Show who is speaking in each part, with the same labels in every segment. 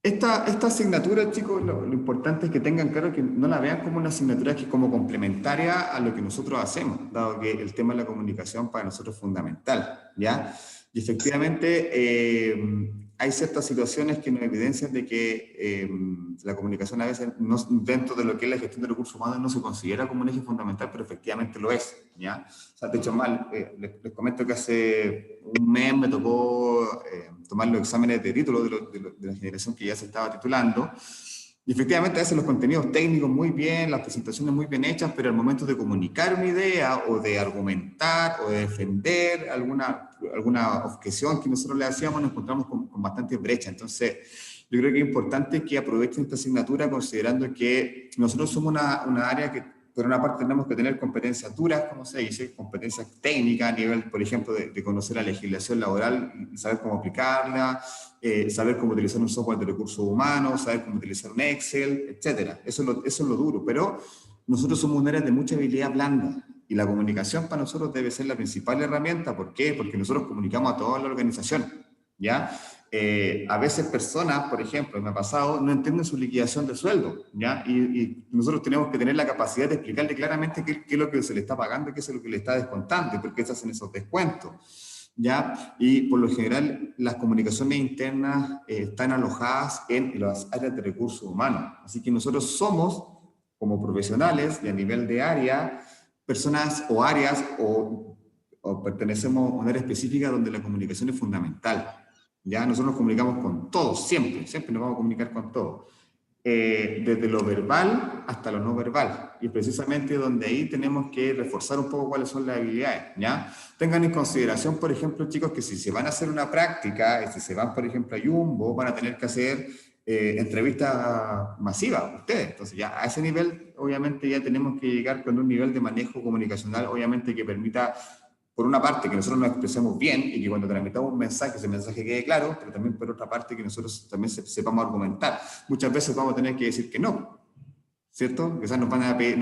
Speaker 1: Esta asignatura, chicos, lo importante es que tengan claro que no la vean como una asignatura que es como complementaria a lo que nosotros hacemos, dado que el tema de la comunicación para nosotros es fundamental, ¿ya? Y efectivamente hay ciertas situaciones que nos evidencian de que la comunicación a veces dentro de lo que es la gestión de recursos humanos no se considera como un eje fundamental, pero efectivamente lo es, ¿ya? O sea, de hecho, mal, les comento que hace un mes me tocó tomar los exámenes de título de la generación que ya se estaba titulando. Y efectivamente hacen los contenidos técnicos muy bien, las presentaciones muy bien hechas, pero al momento de comunicar una idea o de argumentar o de defender alguna objeción que nosotros le hacíamos, nos encontramos con bastante brecha. Entonces, yo creo que es importante que aprovechen esta asignatura considerando que nosotros somos una área que por una parte tenemos que tener competencias duras, como se dice, competencias técnicas a nivel, por ejemplo, de conocer la legislación laboral y saber cómo aplicarla, saber cómo utilizar un software de recursos humanos, saber cómo utilizar un Excel, etcétera. Eso es lo duro, pero nosotros somos un área de mucha habilidad blanda y la comunicación para nosotros debe ser la principal herramienta. ¿Por qué? Porque nosotros comunicamos a toda la organización, ¿ya? A veces personas, por ejemplo, me ha pasado, no entienden su liquidación de sueldo, ¿ya? Y nosotros tenemos que tener la capacidad de explicarle claramente qué es lo que se le está pagando, qué es lo que le está descontando y por qué se hacen esos descuentos, ¿ya? Y por lo general las comunicaciones internas están alojadas en las áreas de recursos humanos. Así que nosotros somos, como profesionales y a nivel de área, personas o áreas o pertenecemos a una área específica donde la comunicación es fundamental. Ya nosotros nos comunicamos con todos, siempre, siempre nos vamos a comunicar con todos. Desde lo verbal hasta lo no verbal. Y precisamente donde ahí tenemos que reforzar un poco cuáles son las habilidades, ¿ya? Tengan en consideración, por ejemplo, chicos, que si se van a hacer una práctica, si se van, por ejemplo, a Jumbo, van a tener que hacer entrevistas masivas, ustedes. Entonces ya a ese nivel, obviamente, ya tenemos que llegar con un nivel de manejo comunicacional, obviamente, que permita por una parte, que nosotros nos expresemos bien y que cuando tramitamos un mensaje, ese mensaje quede claro, pero también por otra parte, que nosotros también sepamos argumentar. Muchas veces vamos a tener que decir que no, ¿cierto? Quizás nos van a pedir,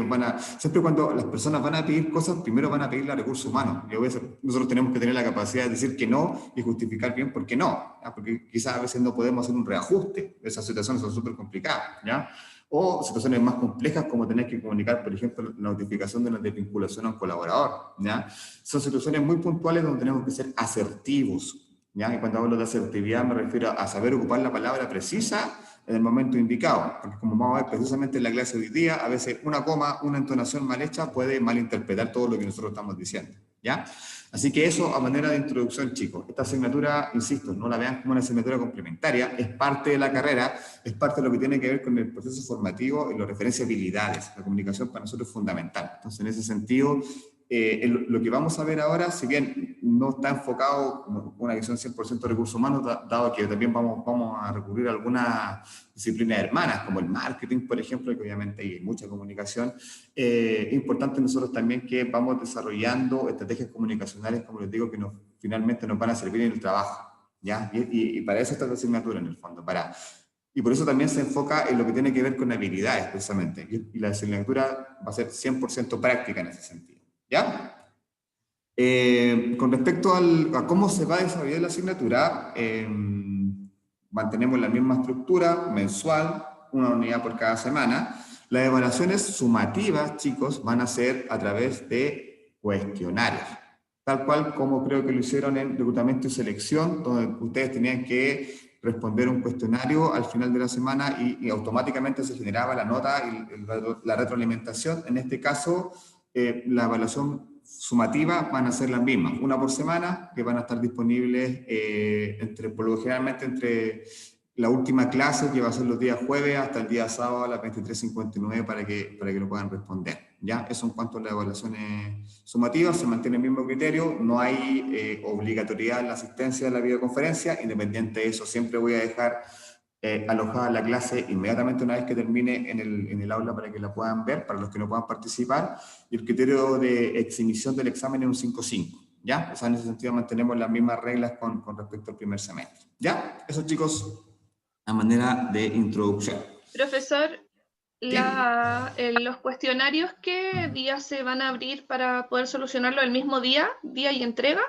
Speaker 1: siempre cuando las personas van a pedir cosas, primero van a pedir los recursos humanos. Y a veces nosotros tenemos que tener la capacidad de decir que no y justificar bien por qué no, ¿ya? Porque quizás a veces no podemos hacer un reajuste. Esas situaciones son súper complicadas, ¿ya? O situaciones más complejas como tener que comunicar, por ejemplo, la notificación de una desvinculación a un colaborador, ¿ya? Son situaciones muy puntuales donde tenemos que ser asertivos, ¿ya? Y cuando hablo de asertividad me refiero a saber ocupar la palabra precisa en el momento indicado, porque como vamos a ver precisamente en la clase de hoy día, a veces una coma, una entonación mal hecha puede malinterpretar todo lo que nosotros estamos diciendo, ¿ya? Así que eso a manera de introducción, chicos. Esta asignatura, insisto, no la vean como una asignatura complementaria, es parte de la carrera, es parte de lo que tiene que ver con el proceso formativo y lo referencia a habilidades. La comunicación para nosotros es fundamental. Entonces, en ese sentido, lo que vamos a ver ahora, si bien no está enfocado como una visión 100% de recursos humanos, dado que también vamos a recurrir a algunas disciplinas hermanas, como el marketing, por ejemplo, que obviamente hay mucha comunicación, es importante nosotros también que vamos desarrollando estrategias comunicacionales, como les digo, que finalmente nos van a servir en el trabajo, ¿ya? Y para eso está la asignatura en el fondo, y por eso también se enfoca en lo que tiene que ver con habilidades, precisamente. Y la asignatura va a ser 100% práctica en ese sentido. ¿Ya? Con respecto a cómo se va a desarrollar la asignatura, mantenemos la misma estructura mensual, una unidad por cada semana. Las evaluaciones sumativas, chicos, van a ser a través de cuestionarios, tal cual como creo que lo hicieron en reclutamiento y selección, donde ustedes tenían que responder un cuestionario al final de la semana y automáticamente se generaba la nota y la retroalimentación. En este caso, la evaluación sumativa van a ser las mismas, una por semana, que van a estar disponibles por lo generalmente entre la última clase, que va a ser los días jueves, hasta el día sábado a las 23:59 para que lo puedan responder. ¿Ya? Eso en cuanto a las evaluaciones sumativas, se mantiene el mismo criterio, no hay obligatoriedad en la asistencia a la videoconferencia, independiente de eso, siempre voy a dejar alojada la clase inmediatamente una vez que termine en el aula para que la puedan ver, para los que no puedan participar, y el criterio de exhibición del examen es un 5-5, ¿ya? O sea, en ese sentido mantenemos las mismas reglas con respecto al primer semestre, ¿ya? Eso, chicos, a manera de introducción.
Speaker 2: Profesor,
Speaker 1: Sí.
Speaker 2: los cuestionarios, ¿qué días se van a abrir para poder solucionarlo el mismo día y entrega?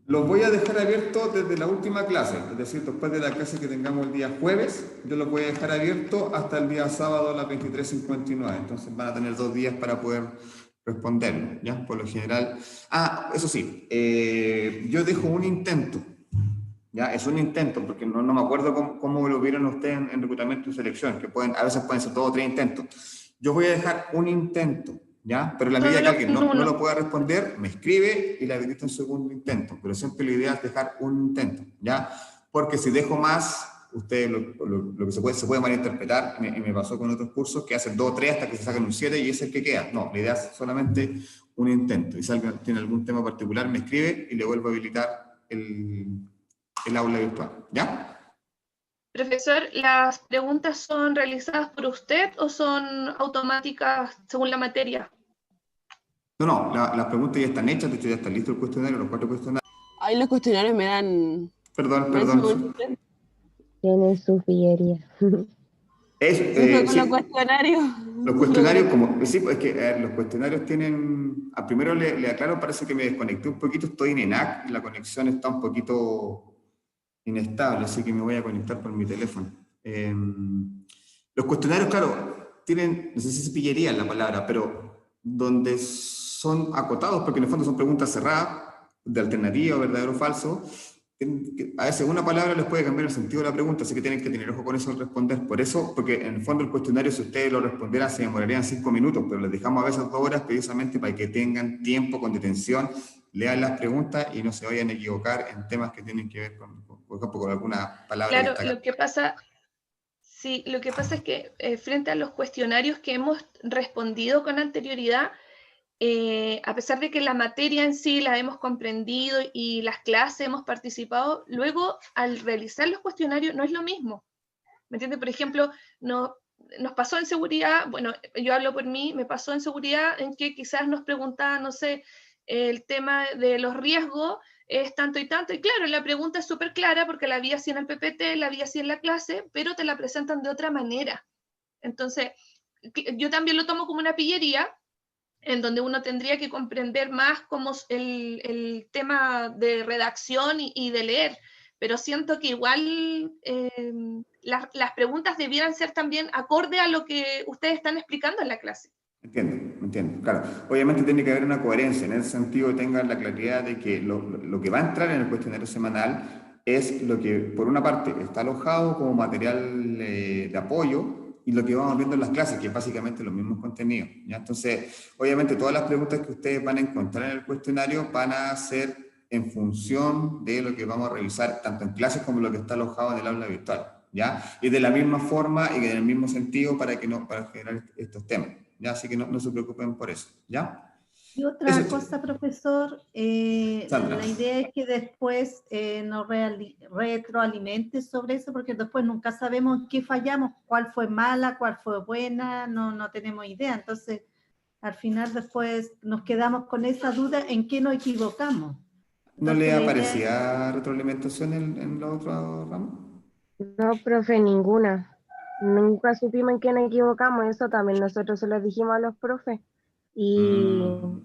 Speaker 1: Los voy a dejar abiertos desde la última clase, es decir, después de la clase que tengamos el día jueves, yo los voy a dejar abiertos hasta el día sábado a las 23:59. Entonces van a tener 2 días para poder responderlo, ¿ya? Por lo general. Ah, eso sí, yo dejo un intento, ¿ya? Es un intento, porque no me acuerdo cómo lo vieron ustedes en reclutamiento y selección, que a veces pueden ser 2 o 3 intentos. Yo voy a dejar un intento, ¿ya? Pero en la medida que alguien no lo pueda responder, me escribe y le habilito un segundo intento. Pero siempre la idea es dejar un intento, ¿ya? Porque si dejo más, ustedes lo que se puede malinterpretar, y me pasó con otros cursos, que hacen 2 o 3 hasta que se sacan un 7 y es el que queda. No, la idea es solamente un intento. Y si alguien tiene algún tema particular, me escribe y le vuelvo a habilitar el aula virtual, ¿ya?
Speaker 2: Profesor, ¿las preguntas son realizadas por usted o son automáticas según la materia?
Speaker 1: No, las preguntas ya están hechas, de hecho ya está listo el cuestionario, los 4 cuestionarios.
Speaker 3: Ahí los cuestionarios me dan...
Speaker 1: Perdón.
Speaker 4: Tienen su pillería.
Speaker 3: Con los cuestionarios.
Speaker 1: Los cuestionarios, sí, es que los cuestionarios tienen... Primero le aclaro, parece que me desconecté un poquito, estoy en ENAC y la conexión está un poquito inestable, así que me voy a conectar por mi teléfono. Los cuestionarios, claro, tienen, no sé si es pillería la palabra, pero donde son acotados, porque en el fondo son preguntas cerradas, de alternativa, verdadero o falso, a veces una palabra les puede cambiar el sentido de la pregunta, así que tienen que tener ojo con eso al responder. Por eso, porque en el fondo el cuestionario, si ustedes lo respondieran, se demorarían 5 minutos, pero les dejamos a veces 2 horas precisamente para que tengan tiempo con detención, lean las preguntas y no se vayan a equivocar en temas que tienen que ver con, por ejemplo, con alguna palabra.
Speaker 2: Claro, lo que pasa es que frente a los cuestionarios que hemos respondido con anterioridad, a pesar de que la materia en sí la hemos comprendido y las clases hemos participado, luego al realizar los cuestionarios no es lo mismo. ¿Me entiendes? Por ejemplo, nos pasó en seguridad, bueno, yo hablo por mí, me pasó en seguridad en que quizás nos preguntaban, no sé, el tema de los riesgos es tanto y tanto, y claro, la pregunta es súper clara porque la vi así en el PPT, la vi así en la clase, pero te la presentan de otra manera. Entonces, yo también lo tomo como una pillería, en donde uno tendría que comprender más como el tema de redacción y de leer, pero siento que igual las preguntas debieran ser también acorde a lo que ustedes están explicando en la clase.
Speaker 1: Entiendo, claro. Obviamente tiene que haber una coherencia, en ese sentido tengan la claridad de que lo que va a entrar en el cuestionario semanal es lo que, por una parte, está alojado como material de apoyo, y lo que vamos viendo en las clases, que es básicamente los mismos contenidos, ¿ya? Entonces, obviamente todas las preguntas que ustedes van a encontrar en el cuestionario van a ser en función de lo que vamos a revisar, tanto en clases como lo que está alojado en el aula virtual, ¿ya? Y de la misma forma y en el mismo sentido para generar estos temas, ¿ya? Así que no se preocupen por eso, ¿ya?
Speaker 5: Y otra cosa, profesor, la idea es que después nos retroalimente sobre eso, porque después nunca sabemos en qué fallamos, cuál fue mala, cuál fue buena, no tenemos idea. Entonces, al final después nos quedamos con esa duda en qué nos equivocamos. Entonces,
Speaker 1: ¿no le aparecía retroalimentación en los otros ramos?
Speaker 4: No, profe, ninguna. Nunca supimos en qué nos equivocamos, eso también nosotros se lo dijimos a los profes. El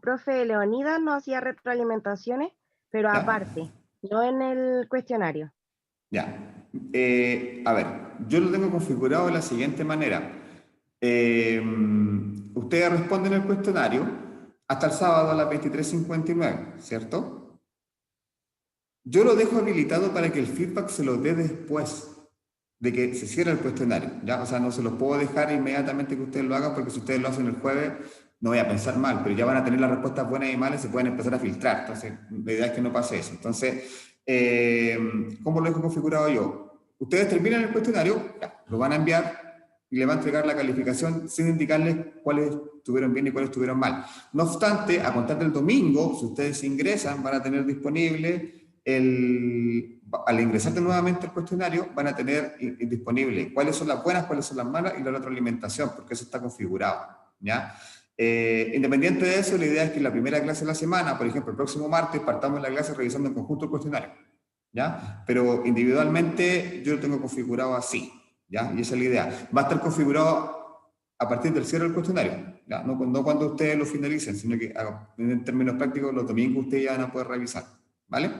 Speaker 4: profe Leonidas no hacía retroalimentaciones, pero ya, aparte, no en el cuestionario.
Speaker 1: Ya. A ver, yo lo tengo configurado de la siguiente manera. Ustedes responden el cuestionario hasta el sábado a las 23:59, ¿cierto? Yo lo dejo habilitado para que el feedback se lo dé después de que se cierre el cuestionario, ¿ya? O sea, no se los puedo dejar inmediatamente que ustedes lo hagan, porque si ustedes lo hacen el jueves, no voy a pensar mal, pero ya van a tener las respuestas buenas y malas y se pueden empezar a filtrar. Entonces, la idea es que no pase eso. Entonces, ¿cómo lo dejo configurado yo? Ustedes terminan el cuestionario, ya, lo van a enviar y le van a entregar la calificación sin indicarles cuáles estuvieron bien y cuáles estuvieron mal. No obstante, a contar del domingo, si ustedes ingresan, van a tener disponible al ingresar nuevamente al cuestionario, van a tener disponible cuáles son las buenas, cuáles son las malas y la retroalimentación, porque eso está configurado, ¿ya? Independiente de eso, la idea es que en la primera clase de la semana, por ejemplo, el próximo martes, partamos la clase revisando en conjunto el cuestionario, ¿ya? Pero individualmente yo lo tengo configurado así, ¿ya? Y esa es la idea. Va a estar configurado a partir del cierre del cuestionario. ¿ya? No, no cuando ustedes lo finalicen, sino que en términos prácticos los domingos ustedes ya van a poder revisar, ¿vale?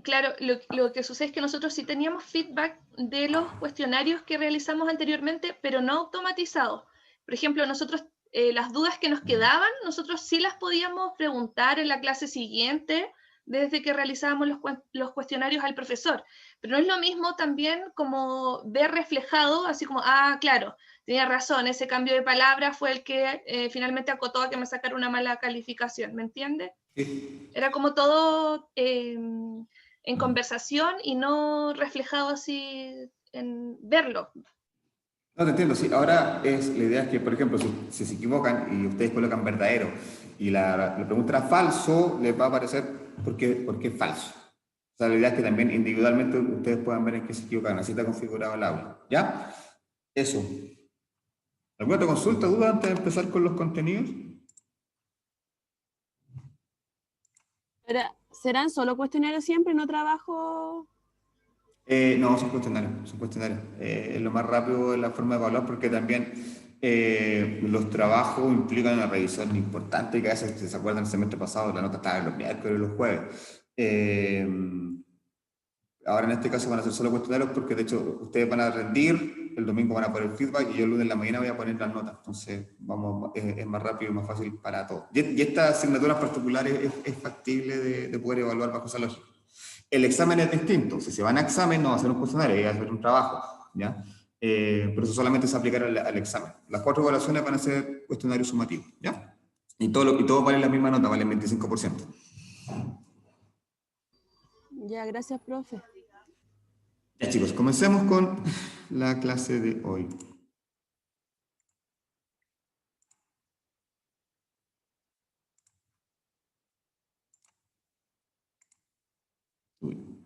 Speaker 2: Claro, lo que sucede es que nosotros sí teníamos feedback de los cuestionarios que realizamos anteriormente, pero no automatizados. Por ejemplo, nosotros, las dudas que nos quedaban, nosotros sí las podíamos preguntar en la clase siguiente, desde que realizábamos los cuestionarios al profesor. Pero no es lo mismo también como ver reflejado, así como, ah, claro, tenía razón, ese cambio de palabra fue el que finalmente acotó a que me sacara una mala calificación, ¿me entiende? Sí. Era como todo en conversación y no reflejado así en verlo.
Speaker 1: No, te entiendo, sí. Ahora la idea es que, por ejemplo, si se equivocan y ustedes colocan verdadero y la pregunta era falso, les va a aparecer por qué es falso. O sea, la idea es que también individualmente ustedes puedan ver en qué se equivocan. Así está configurado el aula. ¿Ya? Eso. ¿Alguna otra consulta, duda antes de empezar con los contenidos?
Speaker 3: ¿Serán solo cuestionarios siempre, no trabajo?
Speaker 1: No, son cuestionarios, son cuestionarios. Es lo más rápido en la forma de evaluar porque también los trabajos implican una revisión importante que a veces, si se acuerdan, el semestre pasado la nota estaba los miércoles y los jueves. Ahora en este caso van a ser solo cuestionarios porque de hecho ustedes van a rendir, el domingo van a poner feedback y yo el lunes en la mañana voy a poner las notas. Entonces es más rápido y más fácil para todos. Y estas asignaturas particulares es factible de poder evaluar bajo esa lógica. El examen es distinto. Si se van a examen, no va a ser un cuestionario, va a ser un trabajo, ¿ya? Pero eso solamente se aplicará al examen. Las 4 evaluaciones van a ser cuestionarios sumativos, ¿ya? Y todo vale la misma nota, vale el 25%.
Speaker 3: Ya, gracias, profe.
Speaker 1: Ya, chicos, comencemos con la clase de hoy.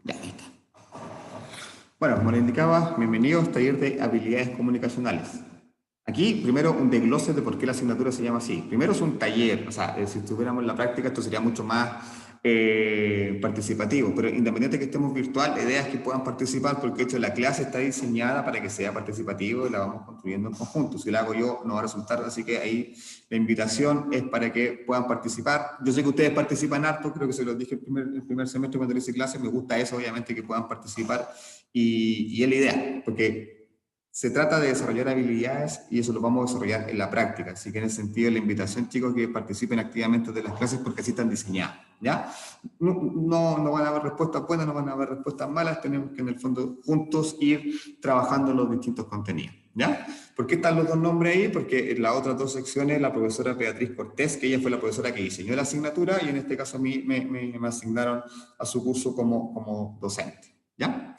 Speaker 1: Ya está. Bueno, como les indicaba, bienvenidos al taller de habilidades comunicacionales. Aquí, primero, un desglose de por qué la asignatura se llama así. Primero es un taller, o sea, si estuviéramos en la práctica esto sería mucho más participativo, pero independiente de que estemos virtual, la idea es que puedan participar porque de hecho la clase está diseñada para que sea participativo y la vamos construyendo en conjunto. Si la hago yo no va a resultar, así que ahí la invitación es para que puedan participar. Yo sé que ustedes participan harto, creo que se los dije el primer semestre cuando hice clase, me gusta eso, obviamente, que puedan participar y es la idea, porque se trata de desarrollar habilidades y eso lo vamos a desarrollar en la práctica. Así que en ese sentido la invitación, chicos, que participen activamente de las clases porque así están diseñadas, ¿ya? No van a haber respuestas buenas, no van a haber respuestas malas, tenemos que en el fondo juntos ir trabajando los distintos contenidos, ¿ya? ¿Por qué están los dos nombres ahí? Porque en las otras 2 secciones la profesora Beatriz Cortés, que ella fue la profesora que diseñó la asignatura y en este caso a mí me asignaron a su curso como docente, ¿ya?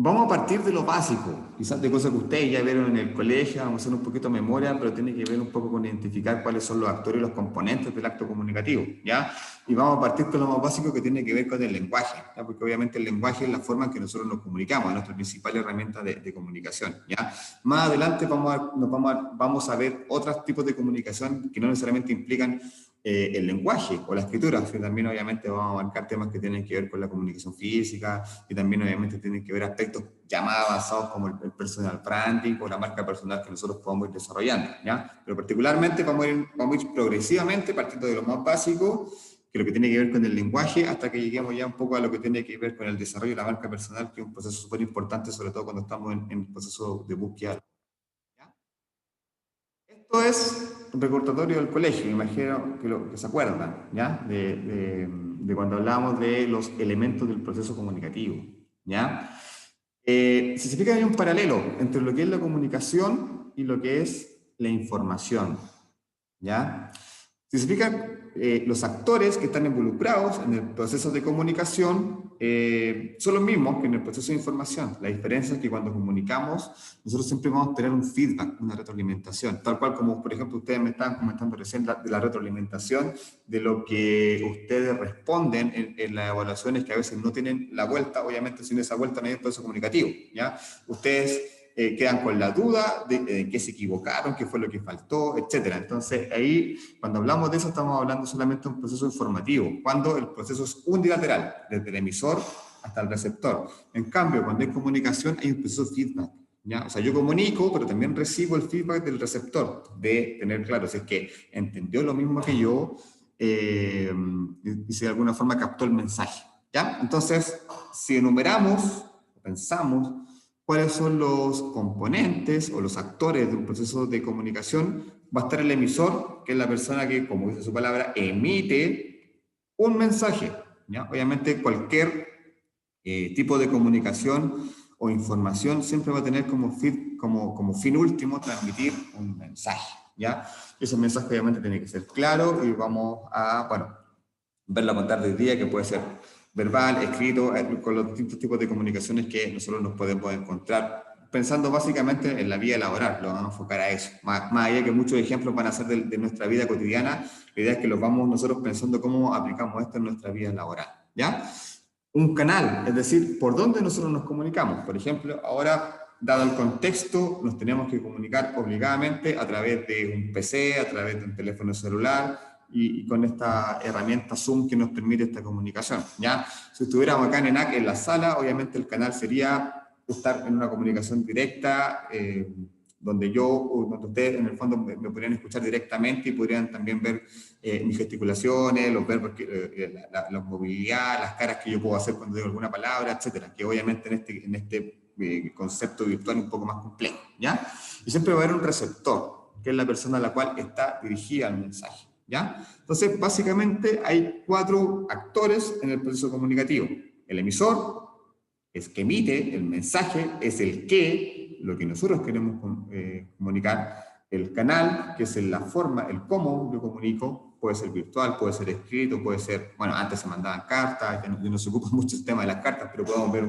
Speaker 1: Vamos a partir de lo básico, quizás de cosas que ustedes ya vieron en el colegio, vamos a hacer un poquito de memoria, pero tiene que ver un poco con identificar cuáles son los actores y los componentes del acto comunicativo, ¿ya? Y vamos a partir con lo más básico que tiene que ver con el lenguaje, ¿ya? Porque obviamente el lenguaje es la forma en que nosotros nos comunicamos, es nuestra principal herramienta de comunicación, ¿ya? Más adelante vamos a ver otros tipos de comunicación que no necesariamente implican el lenguaje o la escritura, que también obviamente vamos a abarcar temas que tienen que ver con la comunicación física y también obviamente tienen que ver aspectos ya más avanzados como el personal branding o la marca personal que nosotros podamos ir desarrollando, ¿ya? Pero particularmente vamos a ir progresivamente partiendo de lo más básico, que lo que tiene que ver con el lenguaje, hasta que lleguemos ya un poco a lo que tiene que ver con el desarrollo de la marca personal, que es un proceso súper importante, sobre todo cuando estamos en el proceso de búsqueda. Esto es un recordatorio del colegio, me imagino que se acuerdan, ¿ya? De cuando hablábamos de los elementos del proceso comunicativo, ¿ya? Si se fija, hay un paralelo entre lo que es la comunicación y lo que es la información, ¿ya? Si se fijan, los actores que están involucrados en el proceso de comunicación son los mismos que en el proceso de información. La diferencia es que cuando comunicamos, nosotros siempre vamos a tener un feedback, una retroalimentación, tal cual como, por ejemplo, ustedes me estaban comentando recién de la retroalimentación, de lo que ustedes responden en las evaluaciones que a veces no tienen la vuelta, obviamente sin esa vuelta no hay proceso comunicativo, ¿ya? Ustedes quedan con la duda de qué se equivocaron, qué fue lo que faltó, etc. Entonces, ahí, cuando hablamos de eso, estamos hablando solamente de un proceso informativo, cuando el proceso es unilateral, desde el emisor hasta el receptor. En cambio, cuando hay comunicación, hay un proceso de feedback, ¿ya? O sea, yo comunico, pero también recibo el feedback del receptor, de tener claro si es que entendió lo mismo que yo y si de alguna forma captó el mensaje, ¿ya? Entonces, si enumeramos, pensamos, cuáles son los componentes o los actores de un proceso de comunicación, va a estar el emisor, que es la persona que, como dice su palabra, emite un mensaje, ¿ya? Obviamente cualquier tipo de comunicación o información siempre va a tener como fin último transmitir un mensaje, ¿ya? Ese mensaje obviamente tiene que ser claro y vamos a, bueno, verlo a contar de día, que puede ser verbal, escrito, con los distintos tipos de comunicaciones que nosotros nos podemos encontrar, pensando básicamente en la vida laboral, lo vamos a enfocar a eso, más allá que muchos ejemplos van a ser de nuestra vida cotidiana, la idea es que los vamos nosotros pensando cómo aplicamos esto en nuestra vida laboral, ¿ya? Un canal, es decir, por dónde nosotros nos comunicamos. Por ejemplo, ahora, dado el contexto, nos tenemos que comunicar obligadamente a través de un PC, a través de un teléfono celular y con esta herramienta Zoom que nos permite esta comunicación, ¿ya? Si estuviéramos acá en ENAC, en la sala, obviamente el canal sería estar en una comunicación directa, donde ustedes en el fondo me podrían escuchar directamente y podrían también ver mis gesticulaciones, los verbos, la movilidad, las caras que yo puedo hacer cuando digo alguna palabra, etcétera, que obviamente en este concepto virtual un poco más complejo, ¿ya? Y siempre va a haber un receptor, que es la persona a la cual está dirigida el mensaje, ¿ya? Entonces, básicamente hay 4 actores en el proceso comunicativo. El emisor es que emite el mensaje, es el qué, lo que nosotros queremos comunicar. El canal, que es la forma, el cómo yo comunico, puede ser virtual, puede ser escrito, puede ser, bueno, antes se mandaban cartas, ya no se ocupa mucho el tema de las cartas, pero podemos ver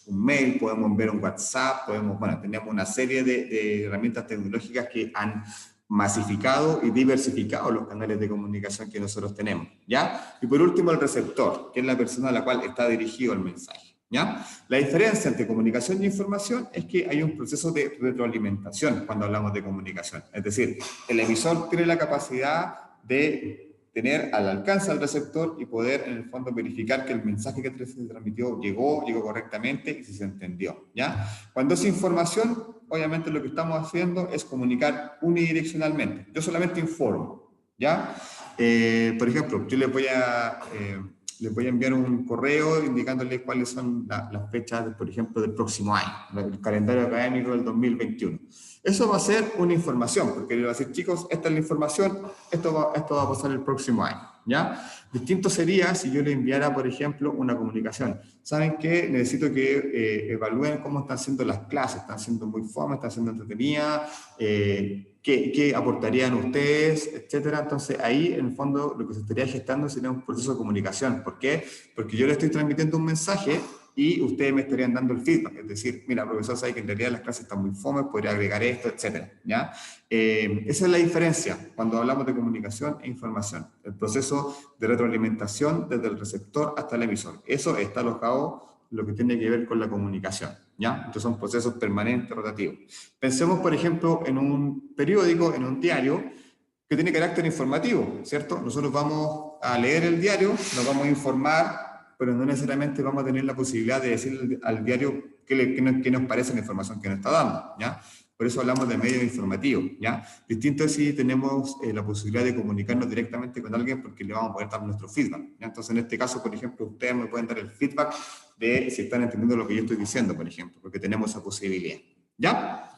Speaker 1: un mail, podemos ver un WhatsApp, tenemos una serie de herramientas tecnológicas que han masificado y diversificado los canales de comunicación que nosotros tenemos, ¿ya? Y por último, el receptor, que es la persona a la cual está dirigido el mensaje, ¿ya? La diferencia entre comunicación y información es que hay un proceso de retroalimentación cuando hablamos de comunicación. Es decir, el emisor tiene la capacidad de tener al alcance al receptor y poder, en el fondo, verificar que el mensaje que se transmitió llegó correctamente y si se entendió, ¿ya? Cuando es información, obviamente lo que estamos haciendo es comunicar unidireccionalmente. Yo solamente informo, ¿ya? Por ejemplo, yo les voy a enviar un correo indicándole cuáles son las fechas, por ejemplo, del próximo año, el calendario académico del 2021. Eso va a ser una información, porque le voy a decir, chicos, esta es la información, esto va a pasar el próximo año, ¿ya? Distinto sería si yo le enviara, por ejemplo, una comunicación. ¿Saben qué? Necesito que evalúen cómo están siendo las clases, están siendo muy fome, están siendo entretenidas, qué aportarían ustedes, etcétera. Entonces ahí, en el fondo, lo que se estaría gestando sería un proceso de comunicación. ¿Por qué? Porque yo le estoy transmitiendo un mensaje y ustedes me estarían dando el feedback, es decir, mira, profesor, sabe que en realidad las clases están muy fome, podría agregar esto, etcétera, ¿ya? Esa es la diferencia cuando hablamos de comunicación e información, el proceso de retroalimentación desde el receptor hasta el emisor. Eso está alojado en lo que tiene que ver con la comunicación, ¿ya? Entonces son procesos permanentes, rotativos. Pensemos, por ejemplo, en un periódico, en un diario, que tiene carácter informativo, ¿cierto? Nosotros vamos a leer el diario, nos vamos a informar, pero no necesariamente vamos a tener la posibilidad de decirle al diario qué nos parece la información que nos está dando, ¿ya? Por eso hablamos de medios informativos, ¿ya? Distinto es si tenemos la posibilidad de comunicarnos directamente con alguien porque le vamos a poder dar nuestro feedback, ¿ya? Entonces, en este caso, por ejemplo, ustedes me pueden dar el feedback de si están entendiendo lo que yo estoy diciendo, por ejemplo, porque tenemos esa posibilidad, ¿ya?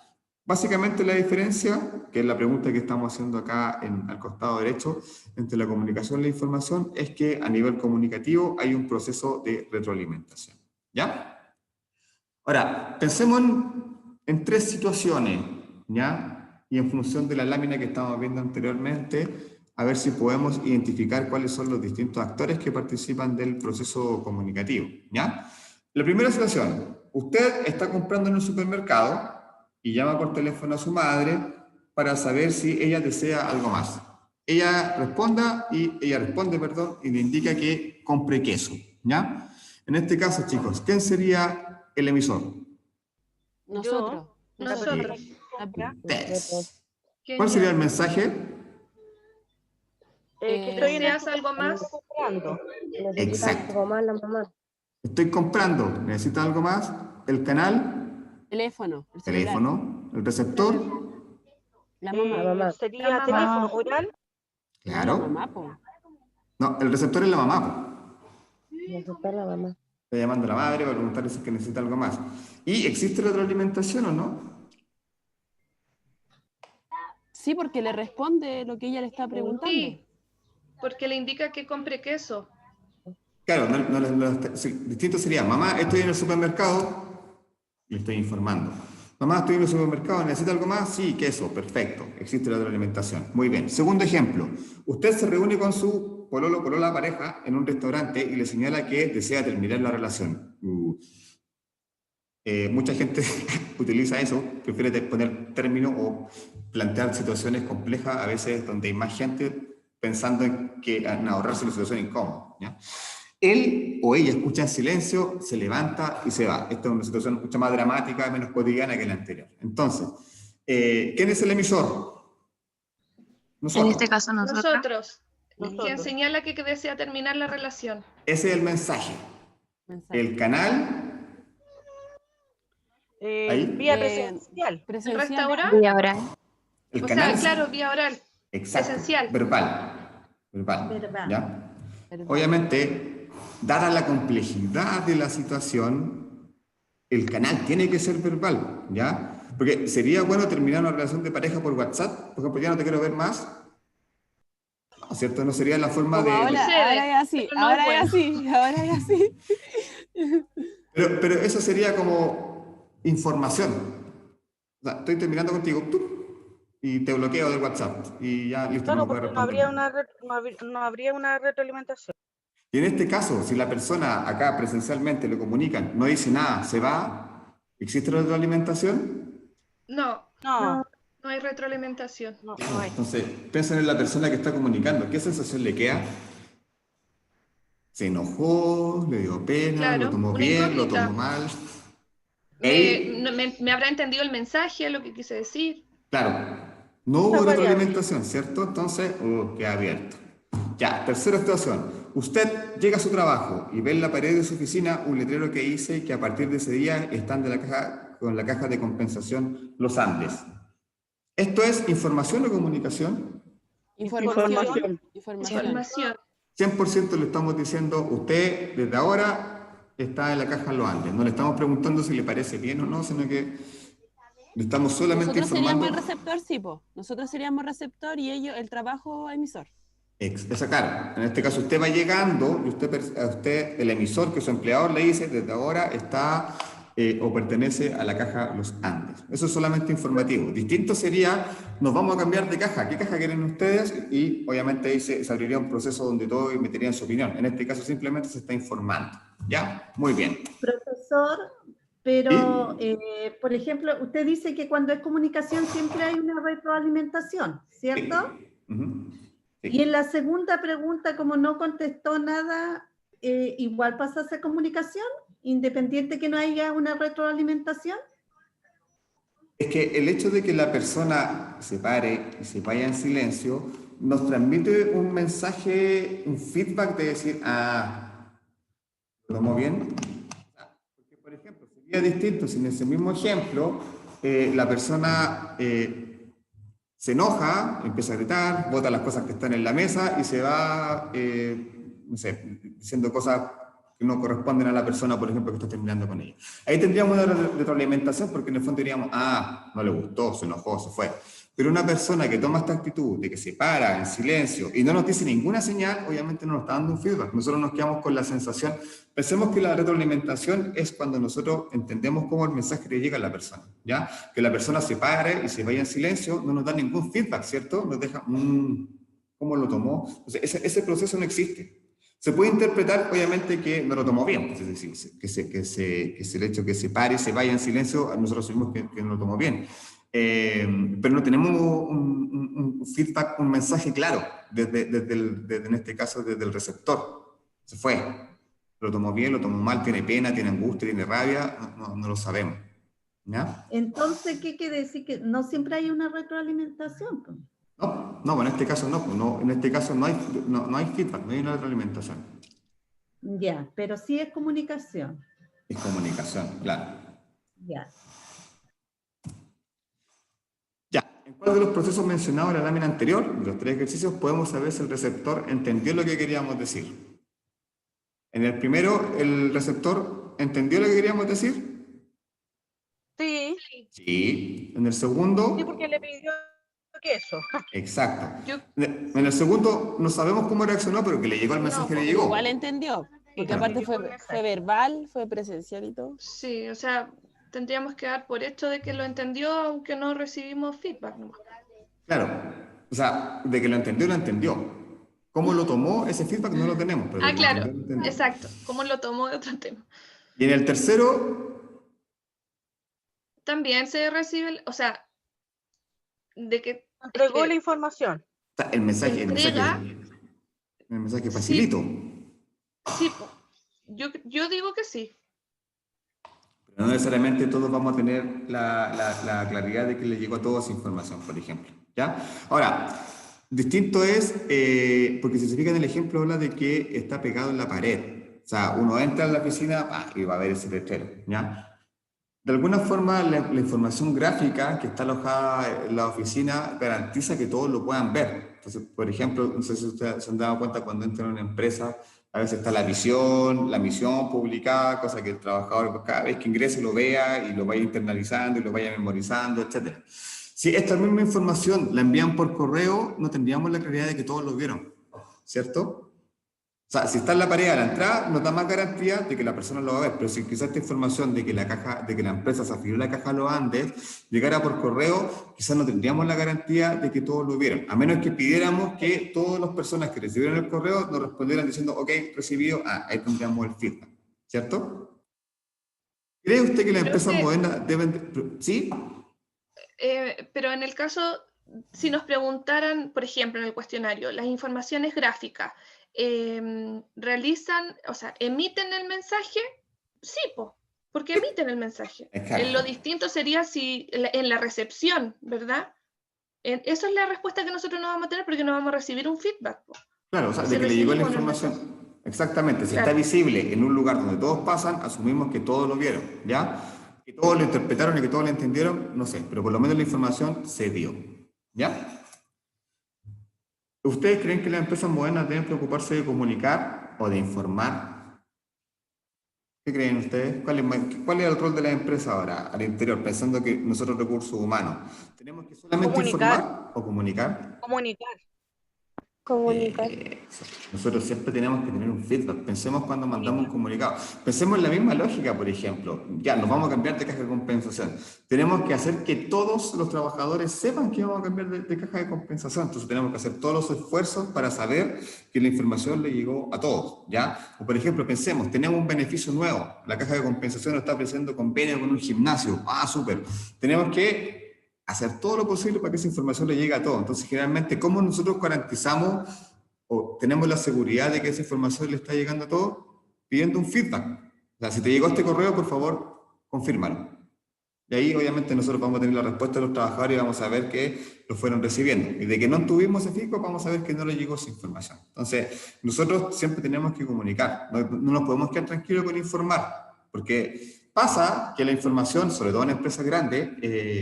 Speaker 1: Básicamente la diferencia, que es la pregunta que estamos haciendo acá al costado derecho, entre la comunicación y la información, es que a nivel comunicativo hay un proceso de retroalimentación, ¿ya? Ahora, pensemos en 3 situaciones, ¿ya? Y en función de la lámina que estábamos viendo anteriormente, a ver si podemos identificar cuáles son los distintos actores que participan del proceso comunicativo, ¿ya? La primera situación, usted está comprando en un supermercado y llama por teléfono a su madre para saber si ella desea algo más. Ella responde, y le indica que compre queso, ¿ya? En este caso, chicos, ¿quién sería el emisor?
Speaker 3: Nosotros.
Speaker 2: Nosotros.
Speaker 1: Ustedes. ¿Cuál sería el mensaje?
Speaker 2: Que deseas algo más.
Speaker 1: Exacto.
Speaker 4: Algo más la mamá.
Speaker 1: Estoy comprando, ¿necesita algo más? El canal
Speaker 3: Teléfono. El celular.
Speaker 1: Teléfono. El receptor.
Speaker 3: La mamá.
Speaker 4: La mamá.
Speaker 6: ¿Sería
Speaker 2: La mamá.
Speaker 6: teléfono oral?
Speaker 1: Claro.
Speaker 3: La mamá, po.
Speaker 1: No, el receptor es la mamá, po.
Speaker 4: Receptor la mamá.
Speaker 1: Está llamando a la madre para preguntarle si es que necesita algo más. ¿Y existe retroalimentación o no?
Speaker 3: Sí, porque le responde lo que ella le está preguntando.
Speaker 2: Sí, porque le indica que compre queso.
Speaker 1: Claro, distinto sería, mamá, estoy en el supermercado, le estoy informando. Mamá, estoy en el supermercado, ¿necesita algo más? Sí, queso, perfecto, existe la retroalimentación. Muy bien. Segundo ejemplo, usted se reúne con su polola pareja en un restaurante y le señala que desea terminar la relación. Mucha gente utiliza eso, prefiere poner términos o plantear situaciones complejas, a veces donde hay más gente pensando en ahorrarse una situación incómoda, ¿ya? Él o ella escucha en silencio, se levanta y se va. Esta es una situación mucho más dramática, menos cotidiana que la anterior. Entonces, ¿quién es el emisor? Nosotros.
Speaker 7: En este caso nosotros.
Speaker 2: Quien señala que desea terminar la relación.
Speaker 1: Ese es el mensaje. El canal.
Speaker 6: Vía presencial.
Speaker 2: ¿El restaurante?
Speaker 7: Vía oral.
Speaker 1: El
Speaker 2: O
Speaker 1: canal.
Speaker 2: sea, claro, vía oral.
Speaker 1: Exacto.
Speaker 2: Esencial.
Speaker 1: Verbal. ¿Ya? Obviamente, dada la complejidad de la situación, el canal tiene que ser verbal, ¿ya? Porque sería bueno terminar una relación de pareja por WhatsApp, por ejemplo, ya no te quiero ver más, ¿no? ¿Cierto? No sería la forma de...
Speaker 3: Ahora es así, ahora es así.
Speaker 1: Pero eso sería como información. O sea, estoy terminando contigo, y te bloqueo del WhatsApp, y ya listo.
Speaker 6: Claro,
Speaker 1: no puedo
Speaker 6: porque no habría una retroalimentación.
Speaker 1: Y en este caso, si la persona acá presencialmente le comunican, no dice nada, se va, ¿existe retroalimentación?
Speaker 2: No hay retroalimentación.
Speaker 6: No hay.
Speaker 1: Entonces, piensen en la persona que está comunicando. ¿Qué sensación le queda? ¿Se enojó? ¿Le dio pena?
Speaker 2: Claro,
Speaker 1: ¿Lo tomó
Speaker 2: una
Speaker 1: bien?
Speaker 2: incógnita.
Speaker 1: ¿Lo tomó mal?
Speaker 2: ¿Me habrá entendido el mensaje, lo que quise decir?
Speaker 1: Claro, no hubo retroalimentación, ¿cierto? Entonces, queda abierto. Ya, tercera situación. Usted llega a su trabajo y ve en la pared de su oficina un letrero que dice que a partir de ese día están con la caja de compensación Los Andes. ¿Esto es información o comunicación?
Speaker 3: Información.
Speaker 1: 100% le estamos diciendo, usted desde ahora está en la caja Los Andes. No le estamos preguntando si le parece bien o no, sino que le estamos solamente informando.
Speaker 3: Nosotros seríamos el receptor, sí, po. Nosotros seríamos receptor y ellos el trabajo emisor.
Speaker 1: Esa cara. En este caso usted va llegando y usted, el emisor, que su empleador le dice, desde ahora está o pertenece a la caja Los Andes. Eso es solamente informativo. Distinto sería, nos vamos a cambiar de caja. ¿Qué caja quieren ustedes? Y obviamente ahí se abriría un proceso donde todos meterían su opinión. En este caso simplemente se está informando. ¿Ya? Muy bien.
Speaker 5: Profesor, pero, por ejemplo, usted dice que cuando es comunicación siempre hay una retroalimentación, ¿cierto?
Speaker 1: Sí. Sí.
Speaker 5: Y en la segunda pregunta, como no contestó nada, igual pasa a ser comunicación, independiente que no haya una retroalimentación.
Speaker 1: Es que el hecho de que la persona se pare y se vaya en silencio nos transmite un mensaje, un feedback de decir, ¿lo tomó bien? Porque, por ejemplo, sería distinto si en ese mismo ejemplo la persona se enoja, empieza a gritar, bota las cosas que están en la mesa y se va, no sé, diciendo cosas que no corresponden a la persona, por ejemplo, que está terminando con ella. Ahí tendríamos una retroalimentación porque en el fondo diríamos, no le gustó, se enojó, se fue. Pero una persona que toma esta actitud de que se para en silencio y no nos dice ninguna señal, obviamente no nos está dando un feedback. Nosotros nos quedamos con la sensación, pensemos que la retroalimentación es cuando nosotros entendemos cómo el mensaje le llega a la persona, ¿ya? Que la persona se pare y se vaya en silencio, no nos da ningún feedback, ¿cierto? Nos deja, ¿cómo lo tomó? Entonces, ese proceso no existe. Se puede interpretar, obviamente, que no lo tomó bien, es decir, que el hecho de que se pare y se vaya en silencio, nosotros asumimos que no lo tomó bien. Pero no tenemos un feedback, un mensaje claro, en este caso desde el receptor. Se fue, lo tomó bien, lo tomó mal, tiene pena, tiene angustia, tiene rabia, no lo sabemos. ¿Ya?
Speaker 5: Entonces, ¿qué quiere decir? Que no siempre hay una retroalimentación.
Speaker 1: No, en este caso no, en este caso no hay feedback, no hay una retroalimentación.
Speaker 5: Ya, pero sí es comunicación.
Speaker 1: Es comunicación, claro.
Speaker 5: Ya.
Speaker 1: cuál de los procesos mencionados en la lámina anterior, de los 3 ejercicios, podemos saber si el receptor entendió lo que queríamos decir? En el primero, ¿el receptor entendió lo que queríamos decir?
Speaker 6: Sí.
Speaker 1: Sí. En el segundo...
Speaker 6: Sí, porque le pidió queso.
Speaker 1: Exacto. En el segundo no sabemos cómo reaccionó, pero que le llegó el mensaje, le llegó.
Speaker 3: Igual entendió, porque aparte fue verbal, fue presencial y todo.
Speaker 2: Sí, o sea, tendríamos que dar por hecho de que lo entendió, aunque no recibimos feedback. ¿No?
Speaker 1: Claro, o sea, de que lo entendió, lo entendió. ¿Cómo lo tomó ese feedback? No lo tenemos. Pero
Speaker 2: claro,
Speaker 1: lo entendió.
Speaker 2: Exacto. ¿Cómo lo tomó de otro tema?
Speaker 1: Y en el tercero...
Speaker 2: También se recibe, o sea, de que...
Speaker 6: Entregó la información.
Speaker 1: O sea, el mensaje facilito.
Speaker 2: Sí, yo digo que sí.
Speaker 1: Pero no necesariamente todos vamos a tener la claridad de que le llegó a todos esa información, por ejemplo. ¿Ya? Ahora, distinto es, porque si se fijan en el ejemplo, habla de que está pegado en la pared. O sea, uno entra en la oficina y va a ver ese letrero. ¿Ya? De alguna forma, la información gráfica que está alojada en la oficina garantiza que todos lo puedan ver. Entonces, por ejemplo, no sé si ustedes se han dado cuenta cuando entran en una empresa, a veces está la visión, la misión publicada, cosa que el trabajador cada vez que ingrese lo vea y lo vaya internalizando y lo vaya memorizando, etc. Si esta misma información la envían por correo, no tendríamos la claridad de que todos lo vieron, ¿cierto? O sea, si está en la pared a la entrada, nos da más garantía de que la persona lo va a ver, pero si quizás esta información de que la empresa se afilió a la caja los Andes llegara por correo, quizás no tendríamos la garantía de que todos lo vieron, a menos que pidiéramos que todas las personas que recibieron el correo nos respondieran diciendo, ok, recibido, ahí tendríamos el feedback, ¿cierto? ¿Cree usted que las empresas modernas deben... ¿Sí?
Speaker 2: Pero en el caso, si nos preguntaran, por ejemplo, en el cuestionario, las informaciones gráficas, realizan, o sea, emiten el mensaje, sí, porque emiten el mensaje. Lo distinto sería si en la recepción, ¿verdad? Esa es la respuesta que nosotros no vamos a tener porque no vamos a recibir un feedback.
Speaker 1: Claro, o sea, de que le llegó la información. Exactamente, si está visible en un lugar donde todos pasan, asumimos que todos lo vieron, ¿ya? Que todos lo interpretaron y que todos lo entendieron, no sé, pero por lo menos la información se dio, ¿ya? ¿Ustedes creen que las empresas modernas deben preocuparse de comunicar o de informar? ¿Qué creen ustedes? ¿Cuál es el rol de la empresa ahora, al interior, pensando que nosotros recursos humanos, tenemos que solamente informar o comunicar?
Speaker 6: Comunicar.
Speaker 1: Nosotros siempre tenemos que tener un feedback. Pensemos cuando mandamos un comunicado. Pensemos en la misma lógica, por ejemplo. Ya, nos vamos a cambiar de caja de compensación. Tenemos que hacer que todos los trabajadores sepan que vamos a cambiar de caja de compensación. Entonces tenemos que hacer todos los esfuerzos para saber que la información le llegó a todos. ¿Ya? O por ejemplo, pensemos, tenemos un beneficio nuevo. La caja de compensación nos está ofreciendo convenio con un gimnasio. Súper. Tenemos que hacer todo lo posible para que esa información le llegue a todos. Entonces, generalmente, ¿cómo nosotros garantizamos o tenemos la seguridad de que esa información le está llegando a todos? Pidiendo un feedback. O sea, si te llegó este correo, por favor, confírmalo. Y ahí, obviamente, nosotros vamos a tener la respuesta de los trabajadores y vamos a ver que lo fueron recibiendo. Y de que no tuvimos ese feedback, vamos a ver que no le llegó esa información. Entonces, nosotros siempre tenemos que comunicar. No nos podemos quedar tranquilos con informar, porque pasa que la información, sobre todo en empresas grandes,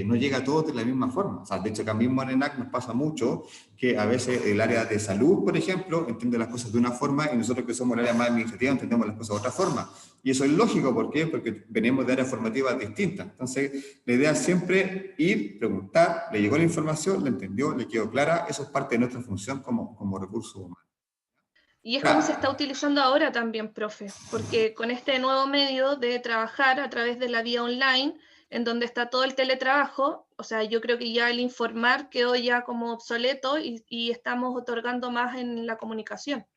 Speaker 1: no llega a todos de la misma forma. O sea, de hecho, acá mismo en ENAC nos pasa mucho que a veces el área de salud, por ejemplo, entiende las cosas de una forma y nosotros que somos el área más administrativa entendemos las cosas de otra forma. Y eso es lógico, ¿por qué? Porque venimos de áreas formativas distintas. Entonces, la idea es siempre ir, preguntar, le llegó la información, la entendió, le quedó clara, eso es parte de nuestra función como recursos humanos.
Speaker 2: Y es como se está utilizando ahora también, profe, porque con este nuevo medio de trabajar a través de la vía online, en donde está todo el teletrabajo, o sea, yo creo que ya el informar quedó ya como obsoleto y estamos otorgando más en la comunicación.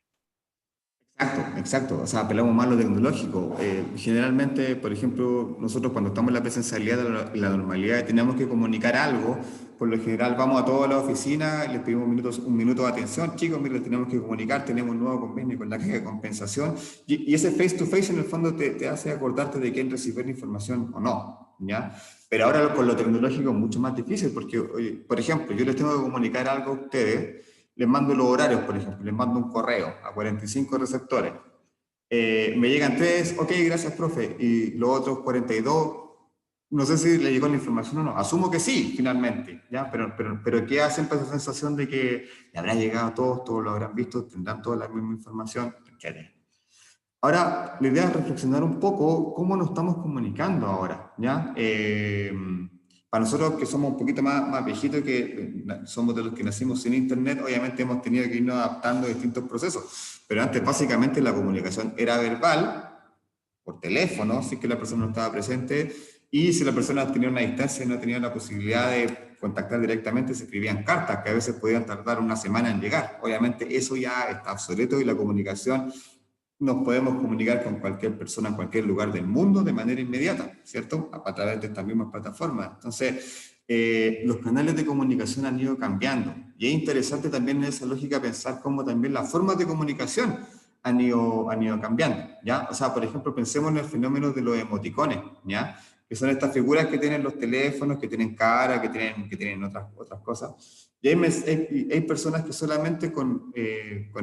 Speaker 1: Exacto. O sea, apelamos más a lo tecnológico. Generalmente, por ejemplo, nosotros cuando estamos en la presencialidad, en la normalidad, tenemos que comunicar algo. Por lo general, vamos a toda la oficina, les pedimos un minuto de atención. Chicos, miren, tenemos que comunicar, tenemos un nuevo convenio con la caja de compensación. Y ese face-to-face, en el fondo, te hace acordarte de quién recibió la información o no, ¿ya? Pero ahora con lo tecnológico es mucho más difícil, porque, por ejemplo, yo les tengo que comunicar algo a ustedes. Les mando los horarios, por ejemplo, les mando un correo a 45 receptores. Me llegan 3, ok, gracias, profe, y los otros 42, No sé si le llegó la información o no. Asumo que sí, finalmente, ¿ya? Pero queda siempre esa sensación de que le habrá llegado a todos, todos lo habrán visto, tendrán toda la misma información, etc. Ahora, la idea es reflexionar un poco cómo nos estamos comunicando ahora, ¿ya? Para nosotros que somos un poquito más viejitos, que somos de los que nacimos sin internet, obviamente hemos tenido que irnos adaptando a distintos procesos. Pero antes, básicamente, la comunicación era verbal, por teléfono, si es que la persona no estaba presente, y si la persona tenía una distancia y no tenía la posibilidad de contactar directamente, se escribían cartas, que a veces podían tardar una semana en llegar. Obviamente eso ya está obsoleto y la comunicación, nos podemos comunicar con cualquier persona en cualquier lugar del mundo de manera inmediata, ¿cierto? A través de estas mismas plataformas. Entonces, los canales de comunicación han ido cambiando. Y es interesante también en esa lógica pensar cómo también las formas de comunicación han ido cambiando, ¿ya? O sea, por ejemplo, pensemos en el fenómeno de los emoticones, ¿ya? Que son estas figuras que tienen los teléfonos, que tienen cara, que tienen otras cosas. Y hay personas que solamente con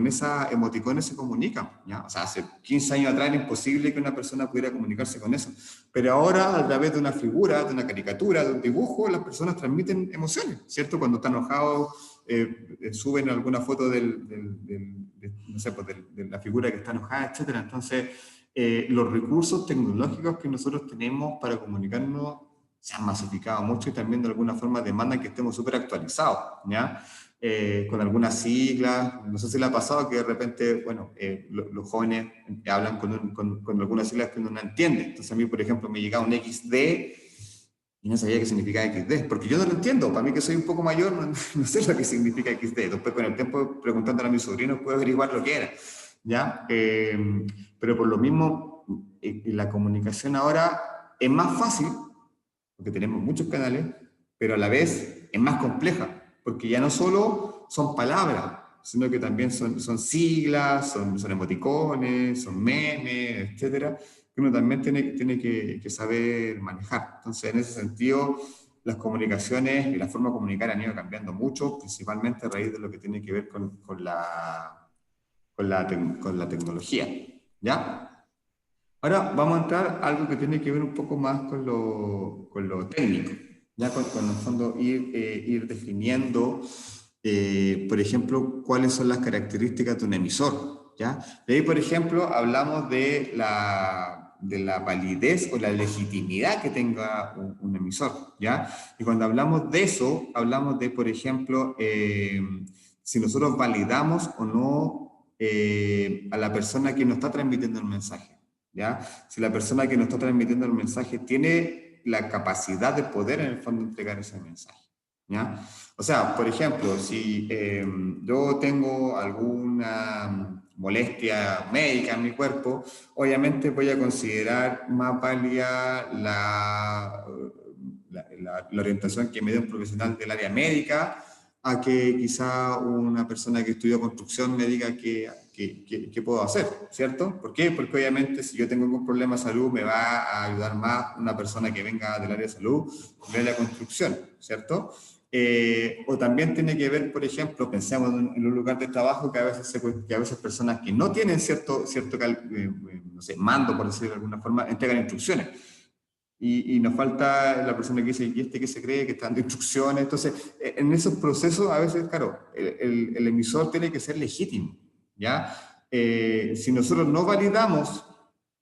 Speaker 1: esas emoticones se comunican, ¿ya? O sea, hace 15 años atrás era imposible que una persona pudiera comunicarse con eso. Pero ahora, a través de una figura, de una caricatura, de un dibujo, las personas transmiten emociones, ¿cierto? Cuando están enojados, suben alguna foto no sé, pues de la figura que está enojada, etc. Entonces, los recursos tecnológicos que nosotros tenemos para comunicarnos se han masificado mucho y también de alguna forma demandan que estemos súper actualizados, ¿ya? Con algunas siglas, no sé si le ha pasado que de repente, bueno, los jóvenes hablan con algunas siglas que uno no entiende. Entonces a mí, por ejemplo, me llegaba un XD y no sabía qué significaba XD, porque yo no lo entiendo. Para mí que soy un poco mayor, no sé lo que significa XD. Después con el tiempo, preguntándole a mis sobrinos, puedo averiguar lo que era, ¿ya? Pero por lo mismo, la comunicación ahora es más fácil, porque tenemos muchos canales, pero a la vez es más compleja, porque ya no solo son palabras, sino que también son siglas, son emoticones, son memes, etcétera, que uno también tiene que saber manejar. Entonces, en ese sentido, las comunicaciones y la forma de comunicar han ido cambiando mucho, principalmente a raíz de lo que tiene que ver con la tecnología, ¿ya? Ahora vamos a entrar a algo que tiene que ver un poco más con lo técnico, ya con el fondo ir definiendo, por ejemplo, cuáles son las características de un emisor, ¿ya? De ahí, por ejemplo, hablamos de la validez o la legitimidad que tenga un emisor, ¿ya? Y cuando hablamos de eso, hablamos de, por ejemplo, si nosotros validamos o no a la persona que nos está transmitiendo el mensaje. ¿Ya? Si la persona que nos está transmitiendo el mensaje tiene la capacidad de poder en el fondo entregar ese mensaje, ¿ya? O sea, por ejemplo, si yo tengo alguna molestia médica en mi cuerpo, obviamente voy a considerar más válida la orientación que me dé un profesional del área médica a que quizá una persona que estudió construcción me diga qué puedo hacer, ¿cierto? ¿Por qué? Porque obviamente si yo tengo algún problema de salud me va a ayudar más una persona que venga del área de salud de la construcción, ¿cierto? O también tiene que ver, por ejemplo, pensemos en un lugar de trabajo que a veces personas que no tienen cierto no sé, mando, por decirlo de alguna forma, entregan instrucciones. Y nos falta la persona que dice, ¿y este qué se cree? Que está dando instrucciones. Entonces, en esos procesos, a veces, claro, el emisor tiene que ser legítimo, ¿ya? Si nosotros no validamos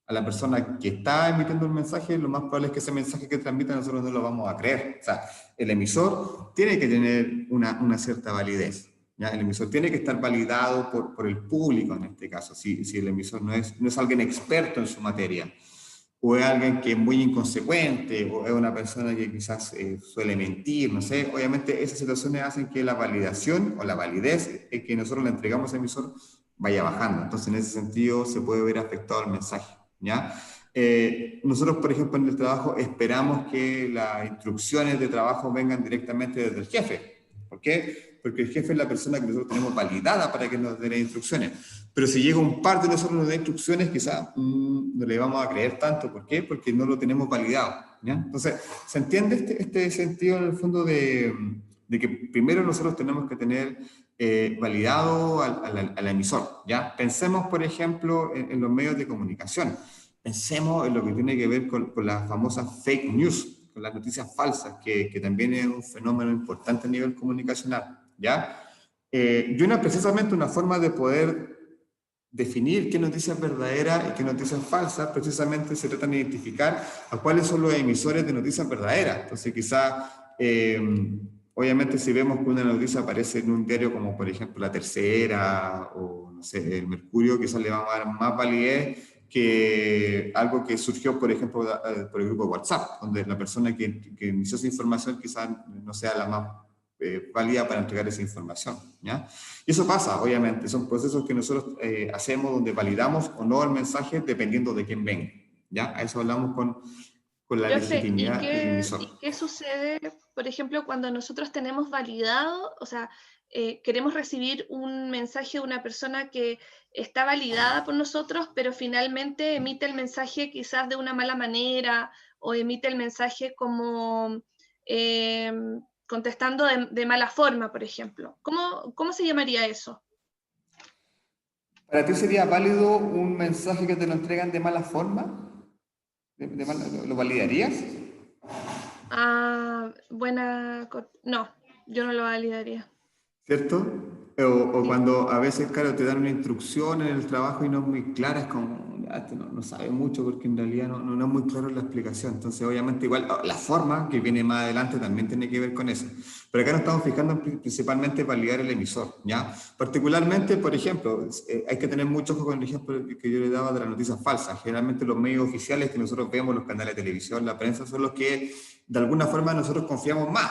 Speaker 1: a la persona que está emitiendo el mensaje, lo más probable es que ese mensaje que transmita nosotros no lo vamos a creer. O sea, el emisor tiene que tener una cierta validez, ¿ya? El emisor tiene que estar validado por el público en este caso, si el emisor no es alguien experto en su materia, o es alguien que es muy inconsecuente, o es una persona que quizás suele mentir, no sé. Obviamente esas situaciones hacen que la validación o la validez que nosotros le entregamos al emisor vaya bajando. Entonces en ese sentido se puede ver afectado el mensaje, ¿ya? Nosotros, por ejemplo, en el trabajo esperamos que las instrucciones de trabajo vengan directamente desde el jefe. ¿Por qué? Porque el jefe es la persona que nosotros tenemos validada para que nos dé las instrucciones. Pero si llega un par de nosotros nos da instrucciones, quizás no le vamos a creer tanto. ¿Por qué? Porque no lo tenemos validado, ¿ya? Entonces, ¿se entiende este sentido en el fondo de que primero nosotros tenemos que tener validado al emisor, ¿ya? Pensemos, por ejemplo, en los medios de comunicación. Pensemos en lo que tiene que ver con las famosas fake news, las noticias falsas, que también es un fenómeno importante a nivel comunicacional, ¿ya? Y precisamente una forma de poder definir qué noticias verdaderas y qué noticias falsas, precisamente se trata de identificar a cuáles son los emisores de noticias verdaderas. Entonces, quizá, obviamente, si vemos que una noticia aparece en un diario como, por ejemplo, La Tercera o, no sé, El Mercurio, quizás le vamos a dar más validez que algo que surgió, por ejemplo, por el grupo de WhatsApp, donde la persona que inició esa información quizás no sea la más válida para entregar esa información, ¿ya? Y eso pasa, obviamente, son procesos que nosotros hacemos donde validamos o no el mensaje dependiendo de quién venga, ¿ya? A eso hablamos con la legitimidad del emisor.
Speaker 2: ¿Y qué sucede, por ejemplo, cuando nosotros tenemos validado, o sea, queremos recibir un mensaje de una persona que está validada por nosotros, pero finalmente emite el mensaje quizás de una mala manera o emite el mensaje como contestando de mala forma, por ejemplo? ¿Cómo se llamaría eso?
Speaker 1: ¿Para ti sería válido un mensaje que te lo entregan de mala forma? ¿Lo validarías?
Speaker 2: No, yo no lo validaría.
Speaker 1: ¿Cierto? O cuando a veces, claro, te dan una instrucción en el trabajo y no es muy clara, es como, no sabe mucho porque en realidad no es muy claro la explicación. Entonces, obviamente, igual la forma que viene más adelante también tiene que ver con eso. Pero acá nos estamos fijando principalmente en validar el emisor, ¿ya? Particularmente, por ejemplo, hay que tener mucho ojo con el ejemplo que yo le daba de las noticias falsas. Generalmente los medios oficiales que nosotros vemos, los canales de televisión, la prensa, son los que de alguna forma nosotros confiamos más,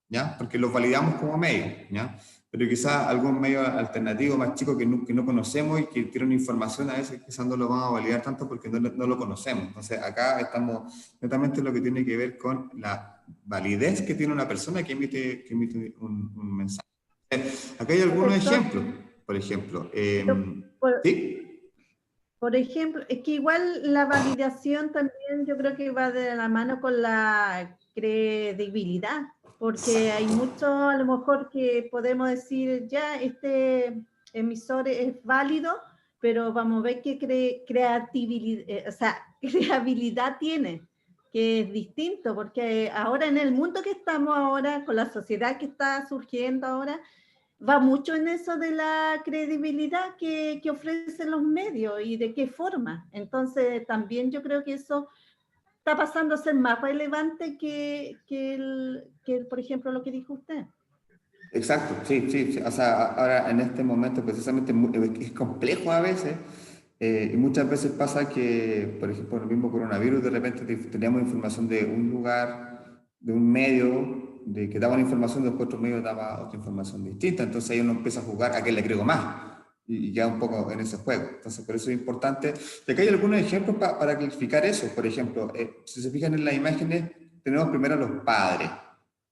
Speaker 1: ¿ya? Porque los validamos como medios, ¿ya? Pero quizás algún medio alternativo más chico que no conocemos y que tiene una información a veces quizás no lo vamos a validar tanto porque no lo conocemos. Entonces acá estamos netamente en lo que tiene que ver con la validez que tiene una persona que emite un mensaje. Acá hay algunos ejemplos, por ejemplo. ¿Sí?
Speaker 5: Por ejemplo, es que igual la validación también yo creo que va de la mano con la credibilidad, porque hay mucho a lo mejor que podemos decir, ya, este emisor es válido, pero vamos a ver qué creatividad tiene, que es distinto, porque ahora en el mundo que estamos ahora, con la sociedad que está surgiendo ahora, va mucho en eso de la credibilidad que ofrecen los medios y de qué forma. Entonces, también yo creo que eso está pasando a ser más relevante que por ejemplo, lo que dijo usted.
Speaker 1: Exacto, sí. O sea, ahora en este momento precisamente es complejo a veces, y muchas veces pasa que, por ejemplo, el mismo coronavirus, de repente teníamos información de un lugar, de un medio, de que daba una información, después otro medio daba otra información distinta, entonces ahí uno empieza a jugar a qué le agrego más, y ya un poco en ese juego. Entonces, por eso es importante. Y acá hay algunos ejemplos para clarificar eso. Por ejemplo, si se fijan en las imágenes, tenemos primero a los padres,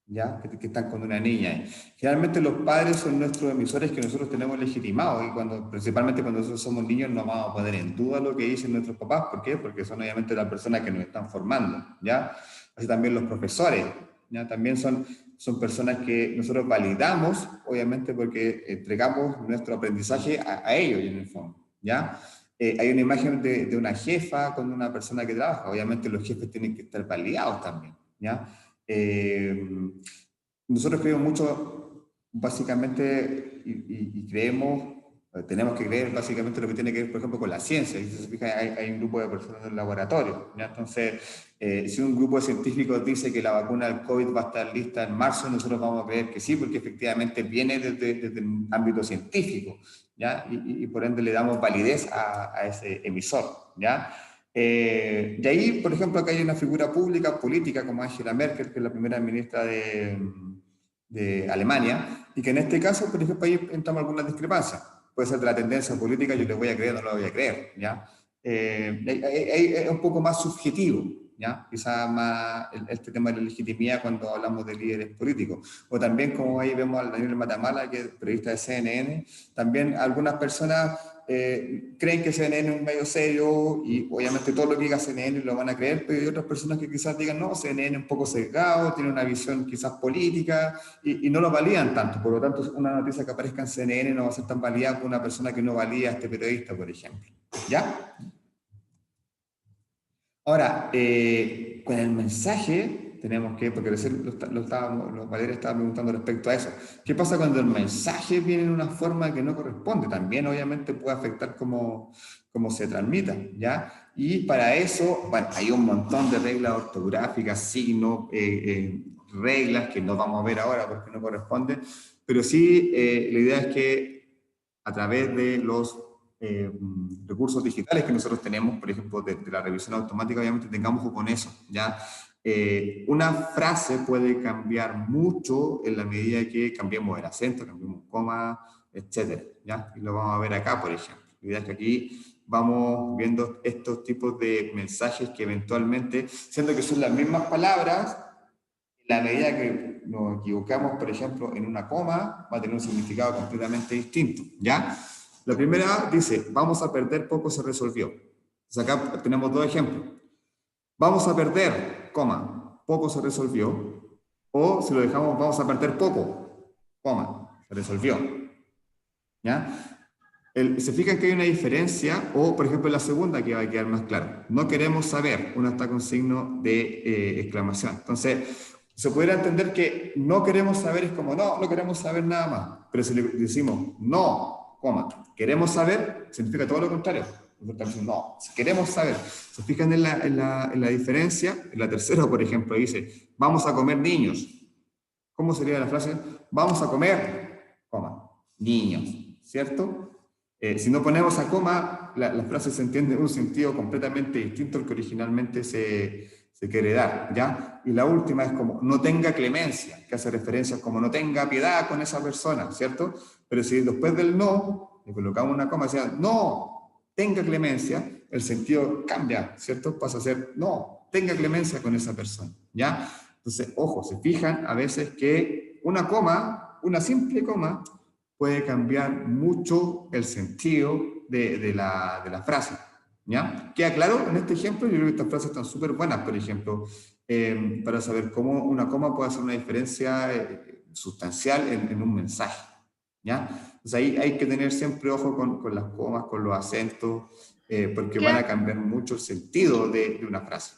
Speaker 1: ¿ya? Que están con una niña. Generalmente los padres son nuestros emisores que nosotros tenemos legitimados, y principalmente cuando nosotros somos niños no vamos a poner en duda lo que dicen nuestros papás. ¿Por qué? Porque son obviamente las personas que nos están formando, ¿ya? Así también los profesores, ¿ya? También son personas que nosotros validamos, obviamente porque entregamos nuestro aprendizaje a ellos en el fondo, ¿ya? Hay una imagen de una jefa con una persona que trabaja. Obviamente los jefes tienen que estar validados también, ¿ya? Nosotros creemos mucho, básicamente, y tenemos que creer básicamente lo que tiene que ver, por ejemplo, con la ciencia. Y si se fija, hay un grupo de personas en el laboratorio, ¿ya? Entonces, si un grupo de científicos dice que la vacuna del COVID va a estar lista en marzo, nosotros vamos a creer que sí, porque efectivamente viene desde el ámbito científico, ¿ya? Y por ende le damos validez a ese emisor, ¿ya? De ahí, por ejemplo, acá hay una figura pública, política, como Angela Merkel, que es la primera ministra de Alemania, y que en este caso, por ejemplo, ahí entramos algunas discrepancias. Puede ser de la tendencia política, yo le voy a creer o no le voy a creer, ¿ya? Es un poco más subjetivo, ¿ya? Quizá más este tema de la legitimidad cuando hablamos de líderes políticos. O también, como ahí vemos a Daniel Matamala, que es periodista de CNN, también algunas personas creen que CNN es un medio serio y obviamente todo lo que diga CNN lo van a creer, pero hay otras personas que quizás digan, no, CNN es un poco sesgado, tiene una visión quizás política y no lo validan tanto. Por lo tanto, una noticia que aparezca en CNN no va a ser tan validada como una persona que no valida a este periodista, por ejemplo. ¿Ya? Ahora, Con el mensaje tenemos que, porque recién Valeria estaba preguntando respecto a eso, ¿qué pasa cuando el mensaje viene en una forma que no corresponde? También obviamente puede afectar cómo se transmita, ¿ya? Y para eso, bueno, hay un montón de reglas ortográficas, signos, reglas que no vamos a ver ahora porque no corresponden, pero sí la idea es que a través de los recursos digitales que nosotros tenemos, por ejemplo, de la revisión automática, obviamente tengamos ojo con eso, ¿ya? Una frase puede cambiar mucho en la medida que cambiemos el acento, cambiemos coma, etcétera, ¿ya? Y lo vamos a ver acá, por ejemplo. La idea es que aquí vamos viendo estos tipos de mensajes que eventualmente, siendo que son las mismas palabras, en la medida que nos equivocamos, por ejemplo, en una coma, va a tener un significado completamente distinto, ¿ya? La primera dice, vamos a perder, poco se resolvió. Entonces acá tenemos dos ejemplos. Vamos a perder, coma, poco se resolvió. O si lo dejamos, vamos a perder poco, coma, se resolvió. ¿Ya? Se fijan que hay una diferencia, o por ejemplo la segunda que va a quedar más claro. No queremos saber, una está con signo de exclamación. Entonces, se pudiera entender que no queremos saber es como no queremos saber nada más. Pero si le decimos no, coma, queremos saber, significa todo lo contrario. No, si queremos saber. ¿Se fijan en la diferencia? En la tercera, por ejemplo, dice, vamos a comer niños. ¿Cómo sería la frase? Vamos a comer, coma, niños, ¿cierto? Si no ponemos a coma, la frase se entiende en un sentido completamente distinto al que originalmente se quiere dar, ¿ya? Y la última es como, no tenga clemencia, que hace referencia como, no tenga piedad con esa persona, ¿cierto? Pero si después del no, le colocamos una coma, decía, no tenga clemencia, el sentido cambia, ¿cierto? Pasa a ser, no, tenga clemencia con esa persona, ¿ya? Entonces, ojo, se fijan a veces que una coma, una simple coma, puede cambiar mucho el sentido de la frase, ¿ya? ¿Queda claro en este ejemplo? Yo creo que estas frases están súper buenas, por ejemplo, para saber cómo una coma puede hacer una diferencia sustancial en un mensaje, ¿ya? Entonces ahí hay que tener siempre ojo con las comas, con los acentos, porque van a cambiar mucho el sentido de una frase.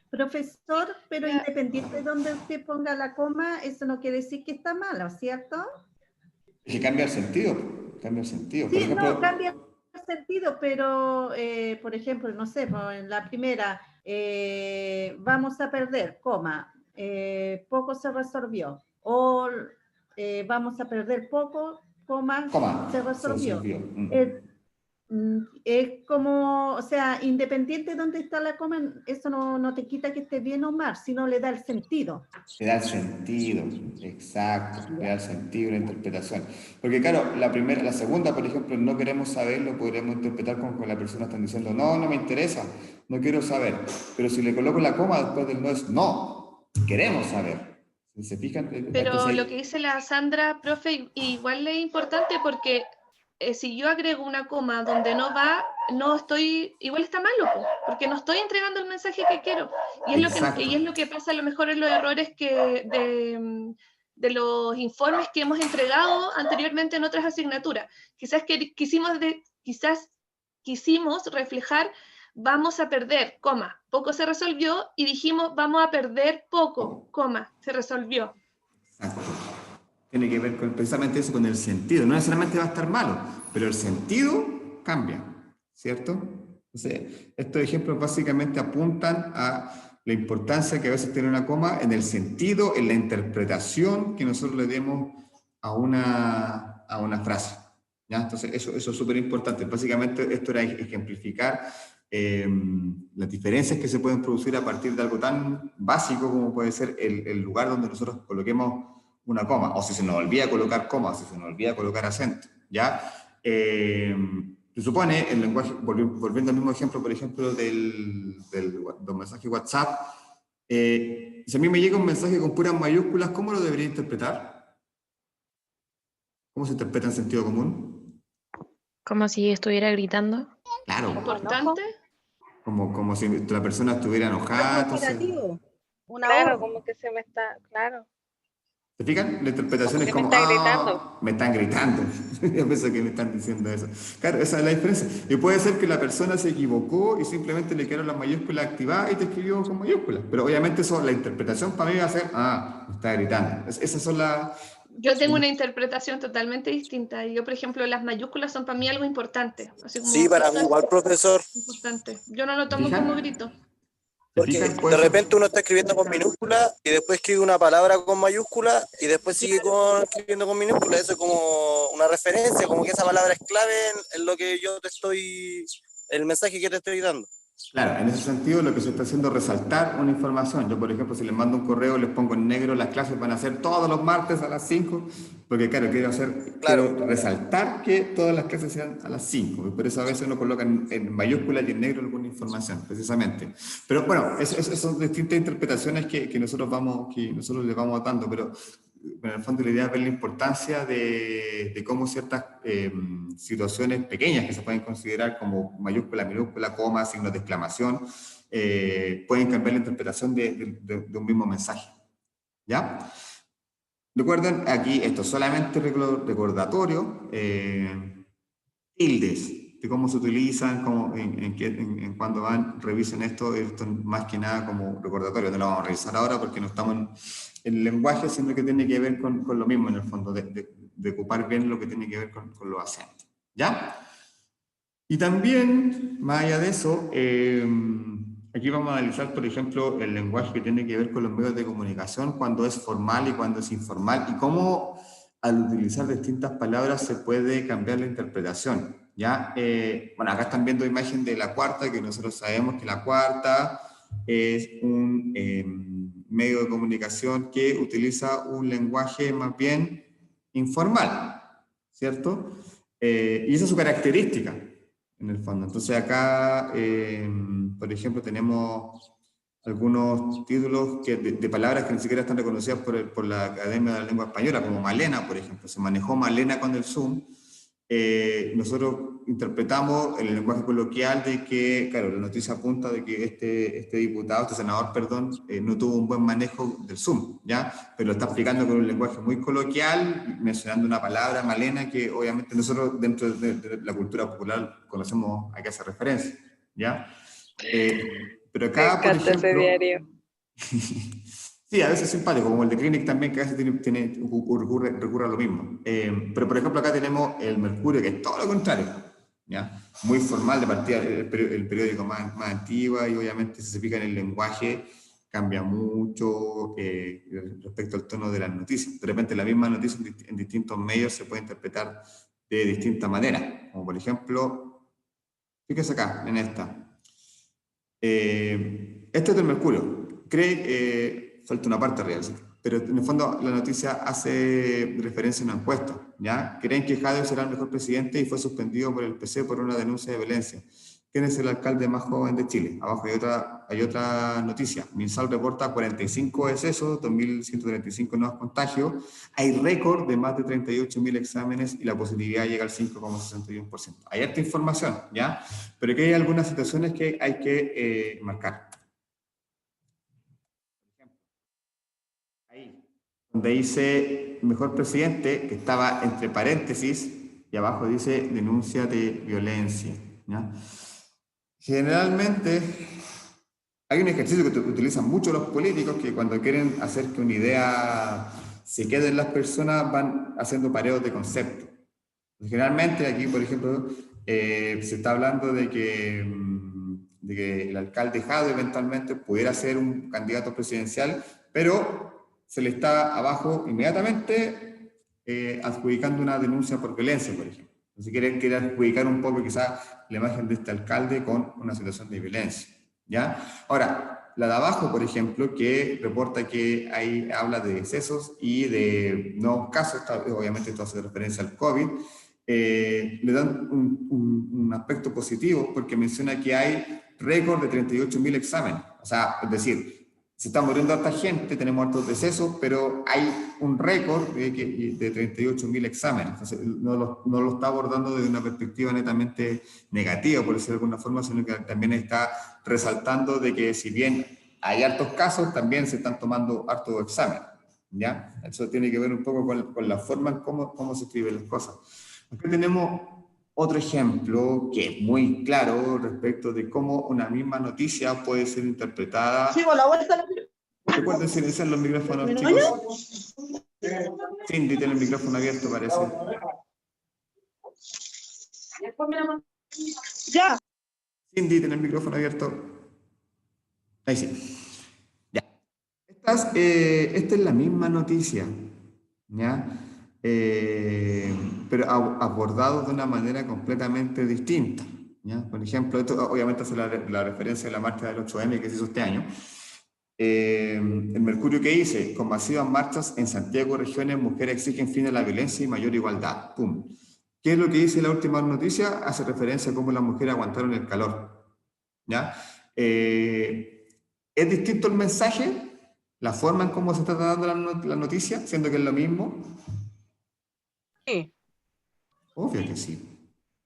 Speaker 5: Profesor, pero independiente de donde usted ponga la coma, eso no quiere decir que está malo, ¿cierto?
Speaker 1: Es que cambia el sentido, cambia el sentido.
Speaker 5: Sí,
Speaker 1: por ejemplo,
Speaker 5: no, cambia el sentido, pero, por ejemplo, no sé, en la primera, vamos a perder, coma, poco se resolvió, o vamos a perder poco, coma se resolvió. Es como, o sea, independiente de dónde está la coma, eso no te quita que esté bien o mal, sino le da el sentido.
Speaker 1: Le da el sentido, exacto, le da el sentido, la interpretación. Porque claro, la segunda, por ejemplo, no queremos saber, lo podremos interpretar como que la persona está diciendo, no me interesa, no quiero saber. Pero si le coloco la coma después del no es, no, queremos saber. ¿Se fijan?
Speaker 2: Pero entonces, lo que dice la Sandra, profe, igual es importante porque si yo agrego una coma donde no va, no estoy, igual está malo, porque no estoy entregando el mensaje que quiero. Y es lo que pasa a lo mejor en los errores de los informes que hemos entregado anteriormente en otras asignaturas. Quizás quisimos reflejar, vamos a perder, coma, poco se resolvió, y dijimos, vamos a perder poco, coma, se resolvió.
Speaker 1: Exacto. Tiene que ver precisamente eso, con el sentido. No necesariamente va a estar malo, pero el sentido cambia, ¿cierto? Entonces, estos ejemplos básicamente apuntan a la importancia que a veces tiene una coma en el sentido, en la interpretación que nosotros le demos a una frase, ¿ya? Entonces, eso es súper importante. Básicamente, esto era ejemplificar las diferencias que se pueden producir a partir de algo tan básico como puede ser el lugar donde nosotros coloquemos una coma, o si se nos olvida colocar coma, o si se nos olvida colocar acento, ¿ya? Se supone, el lenguaje, volviendo al mismo ejemplo, por ejemplo, del mensaje WhatsApp, si a mí me llega un mensaje con puras mayúsculas, ¿cómo lo debería interpretar? ¿Cómo se interpreta en sentido común?
Speaker 7: Como si estuviera gritando.
Speaker 1: Claro.
Speaker 2: ¿Importante?
Speaker 1: Como si la persona estuviera enojada.
Speaker 6: Claro, como que se me está, claro.
Speaker 1: ¿Se fijan? La interpretación es
Speaker 6: Me
Speaker 1: como,
Speaker 6: está gritando.
Speaker 1: me están gritando. Yo pienso que me están diciendo eso. Claro, esa es la diferencia. Y puede ser que la persona se equivocó y simplemente le quedaron las mayúsculas activadas y te escribió con mayúsculas. Pero obviamente eso, la interpretación para mí va a ser, me está gritando. Esas son las...
Speaker 2: Yo tengo una interpretación totalmente distinta. Yo, por ejemplo, las mayúsculas son para mí algo importante. Así como
Speaker 8: Sí, para mí igual, profesor.
Speaker 2: importante. Yo no lo
Speaker 1: ¿Se
Speaker 2: tomo
Speaker 1: fijan?
Speaker 2: como grito.
Speaker 1: ¿Se
Speaker 8: Porque
Speaker 1: fijan?
Speaker 8: de
Speaker 1: Puede ser-
Speaker 8: repente uno está escribiendo con minúscula y después escribe una palabra con mayúscula y después sigue escribiendo con minúscula. Eso es como una referencia, como que esa palabra es clave en lo que yo te estoy, el mensaje que te estoy dando.
Speaker 1: Claro, en ese sentido lo que se está haciendo es resaltar una información. Yo, por ejemplo, si les mando un correo, les pongo en negro, las clases van a ser todos los martes a las 5, porque claro, quiero resaltar que todas las clases sean a las 5, y por eso a veces uno coloca en mayúsculas y en negro alguna información, precisamente. Pero bueno, esas son distintas interpretaciones que nosotros les vamos dando, pero en el fondo la idea es ver la importancia de cómo ciertas situaciones pequeñas que se pueden considerar como mayúscula, minúscula, coma, signos de exclamación, pueden cambiar la interpretación de un mismo mensaje. ¿Ya? Recuerden, aquí esto es solamente recordatorio, tildes, de cómo se utilizan, en cuando van, revisen esto más que nada como recordatorio. No lo vamos a revisar ahora porque no estamos en el lenguaje, sino que tiene que ver con lo mismo en el fondo, de ocupar bien lo que tiene que ver con los acentos. ¿Ya? Y también, más allá de eso, aquí vamos a analizar, por ejemplo, el lenguaje que tiene que ver con los medios de comunicación, cuando es formal y cuando es informal, y cómo al utilizar distintas palabras se puede cambiar la interpretación. ¿Ya? Bueno, acá están viendo imagen de la cuarta, que nosotros sabemos que la cuarta es un medio de comunicación que utiliza un lenguaje más bien informal, ¿cierto? Y esa es su característica, en el fondo. Entonces acá, por ejemplo, tenemos algunos títulos de palabras que ni siquiera están reconocidas por la Academia de la Lengua Española, como Malena, por ejemplo. Se manejó Malena con el Zoom. Nosotros interpretamos el lenguaje coloquial de que, claro, la noticia apunta de que este senador, no tuvo un buen manejo del Zoom, ¿ya? Pero lo está explicando con un lenguaje muy coloquial, mencionando una palabra, Malena, que obviamente nosotros dentro de la cultura popular conocemos a qué hace referencia, ¿ya? Pero acá, por ejemplo... Sí, a veces es simpático, como el de Clinic también, que a veces recurre a lo mismo. Pero, por ejemplo, acá tenemos el Mercurio, que es todo lo contrario, ¿ya? Muy formal de partida, el periódico más antiguo, y obviamente si se fija en el lenguaje, cambia mucho respecto al tono de las noticias. De repente la misma noticia en distintos medios se puede interpretar de distinta manera. Como por ejemplo, fíjese acá, en esta. Este es del Mercurio. Falta una parte real, pero en el fondo la noticia hace referencia a una encuesta, ¿ya? Creen que Jadwe será el mejor presidente y fue suspendido por el PC por una denuncia de violencia. ¿Quién es el alcalde más joven de Chile? Abajo hay otra noticia. Minsal reporta 45 decesos, 2.135 nuevos contagios. Hay récord de más de 38.000 exámenes y la positividad llega al 5,61%. Hay harta información, ¿ya? Pero aquí hay algunas situaciones que hay que marcar. Ahí, donde dice mejor presidente, que estaba entre paréntesis, y abajo dice denuncia de violencia, ¿ya? Generalmente hay un ejercicio que utilizan mucho los políticos, que cuando quieren hacer que una idea se quede en las personas van haciendo pareos de conceptos. Generalmente aquí, por ejemplo, se está hablando de que el alcalde Jadwe eventualmente pudiera ser un candidato presidencial, pero se le está abajo inmediatamente adjudicando una denuncia por violencia, por ejemplo. Entonces quiere adjudicar un poco quizás la imagen de este alcalde con una situación de violencia, ¿ya? Ahora, la de abajo, por ejemplo, que reporta que habla de decesos y de nuevos casos, obviamente esto hace referencia al COVID, le dan un aspecto positivo porque menciona que hay récord de 38.000 exámenes. O sea, es decir, se está muriendo harta gente, tenemos hartos decesos, pero hay un récord de 38.000 exámenes. Entonces, no lo está abordando desde una perspectiva netamente negativa, por decirlo de alguna forma, sino que también está resaltando de que si bien hay hartos casos, también se están tomando hartos exámenes, ¿ya? Eso tiene que ver un poco con la forma en cómo se escriben las cosas. Aquí tenemos otro ejemplo que es muy claro respecto de cómo una misma noticia puede ser interpretada.
Speaker 6: Sigo la vuelta.
Speaker 1: Recuerden silenciar los micrófonos, chicos. Cindy tiene el micrófono abierto, parece.
Speaker 6: Ya.
Speaker 1: Cindy tiene el micrófono abierto. Ahí sí. Ya. Esta es la misma noticia, ¿ya? Pero abordado de una manera completamente distinta, ¿ya? Por ejemplo, esto obviamente hace la referencia a la marcha del 8M que se hizo este año. El Mercurio que dice, con masivas marchas en Santiago, regiones, mujeres exigen fin a la violencia y mayor igualdad. ¡Pum! ¿Qué es lo que dice la última noticia? Hace referencia a cómo las mujeres aguantaron el calor, ¿ya? ¿Es distinto el mensaje? ¿La forma en cómo se está dando la noticia, siendo que es lo mismo?
Speaker 6: Sí.
Speaker 1: Obvio que sí,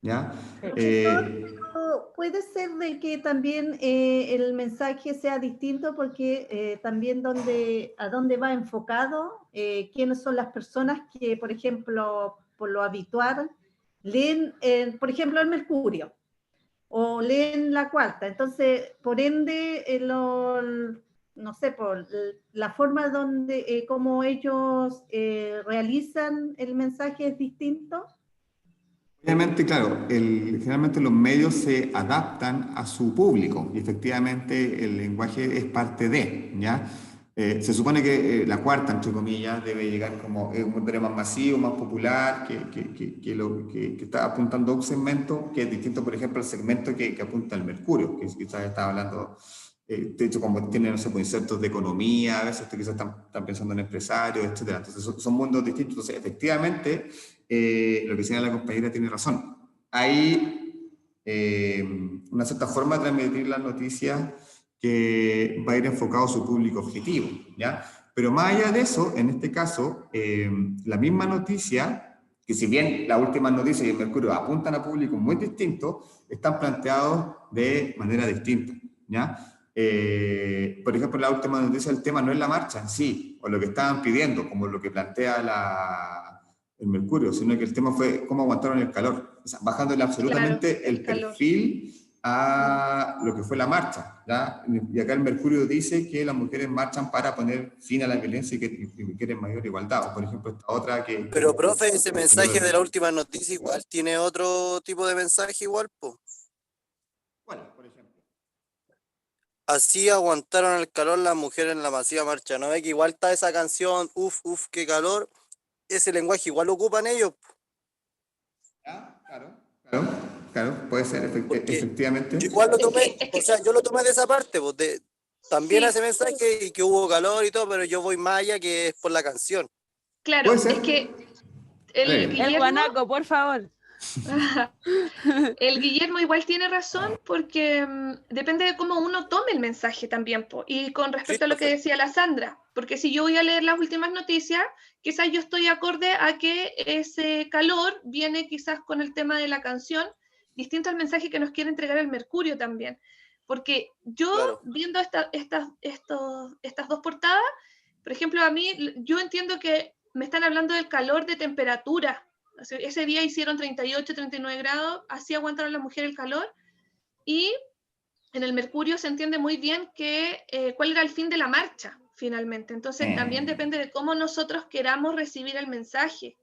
Speaker 1: ¿ya?
Speaker 5: Pero puede ser de que también el mensaje sea distinto porque también a dónde va enfocado, quiénes son las personas que, por ejemplo, por lo habitual, leen, por ejemplo, el Mercurio o leen la Cuarta. Entonces, por ende, no sé, por la forma donde, como ellos realizan el mensaje es distinto.
Speaker 1: Obviamente, claro, generalmente los medios se adaptan a su público y efectivamente el lenguaje es parte de, ¿ya? Se supone que la cuarta, entre comillas, debe llegar como un contenido más masivo, más popular, que está apuntando a un segmento que es distinto, por ejemplo, al segmento que apunta el Mercurio, que quizás está hablando, de hecho, como tiene, no sé, pues, insertos de economía, a veces quizás están pensando en empresarios, etcétera. Entonces son mundos distintos. Entonces, efectivamente, lo que señala la compañera tiene razón. Hay una cierta forma de transmitir las noticias que va a ir enfocado a su público objetivo, ¿ya? Pero más allá de eso, en este caso, la misma noticia, que si bien las últimas noticias y el Mercurio apuntan a públicos muy distintos, están planteados de manera distinta, ¿ya? Por ejemplo, la última noticia, el tema no es la marcha en sí, o lo que estaban pidiendo, como lo que plantea el Mercurio, sino que el tema fue cómo aguantaron el calor, o sea, bajándole absolutamente
Speaker 2: Claro, el calor.
Speaker 1: perfil a lo que fue la marcha, ¿ya? Y acá el Mercurio dice que las mujeres marchan para poner fin a la violencia y que quieren mayor igualdad, o por ejemplo esta otra que...
Speaker 8: Pero, profe, ese mensaje de la última noticia igual tiene otro tipo de mensaje igual, po.
Speaker 1: ¿Cuál, por ejemplo?
Speaker 8: Así aguantaron el calor las mujeres en la masiva marcha. ¿No ve que igual está esa canción, uf, uf, qué calor? Ese lenguaje igual lo ocupan ellos, po.
Speaker 1: ¿Ya? Claro, puede ser, efectivamente.
Speaker 8: Yo igual lo tomé,
Speaker 2: Es que
Speaker 8: o sea, yo lo tomé de esa parte, pues, también
Speaker 2: sí,
Speaker 8: hace mensaje y que hubo calor y todo, pero yo voy más allá que es por la canción.
Speaker 2: claro,
Speaker 1: Puede ser.
Speaker 2: es que
Speaker 1: Bien.
Speaker 2: el
Speaker 3: El
Speaker 2: Guillermo,
Speaker 3: guanaco, por favor.
Speaker 2: el Guillermo igual tiene razón porque depende de cómo uno tome el mensaje también, po. Y con respecto a lo que decía la Sandra, porque si yo voy a leer las últimas noticias, quizás yo estoy acorde a que ese calor viene quizás con el tema de la canción, distinto al mensaje que nos quiere entregar el Mercurio también. Porque yo,
Speaker 8: Claro.
Speaker 2: viendo estas dos portadas, por ejemplo, a mí, yo entiendo que me están hablando del calor de temperatura. Ese día hicieron 38, 39 grados, así aguantaron las mujeres el calor. Y en el Mercurio se entiende muy bien cuál era el fin de la marcha, finalmente. Entonces, también depende de cómo nosotros queramos recibir el mensaje.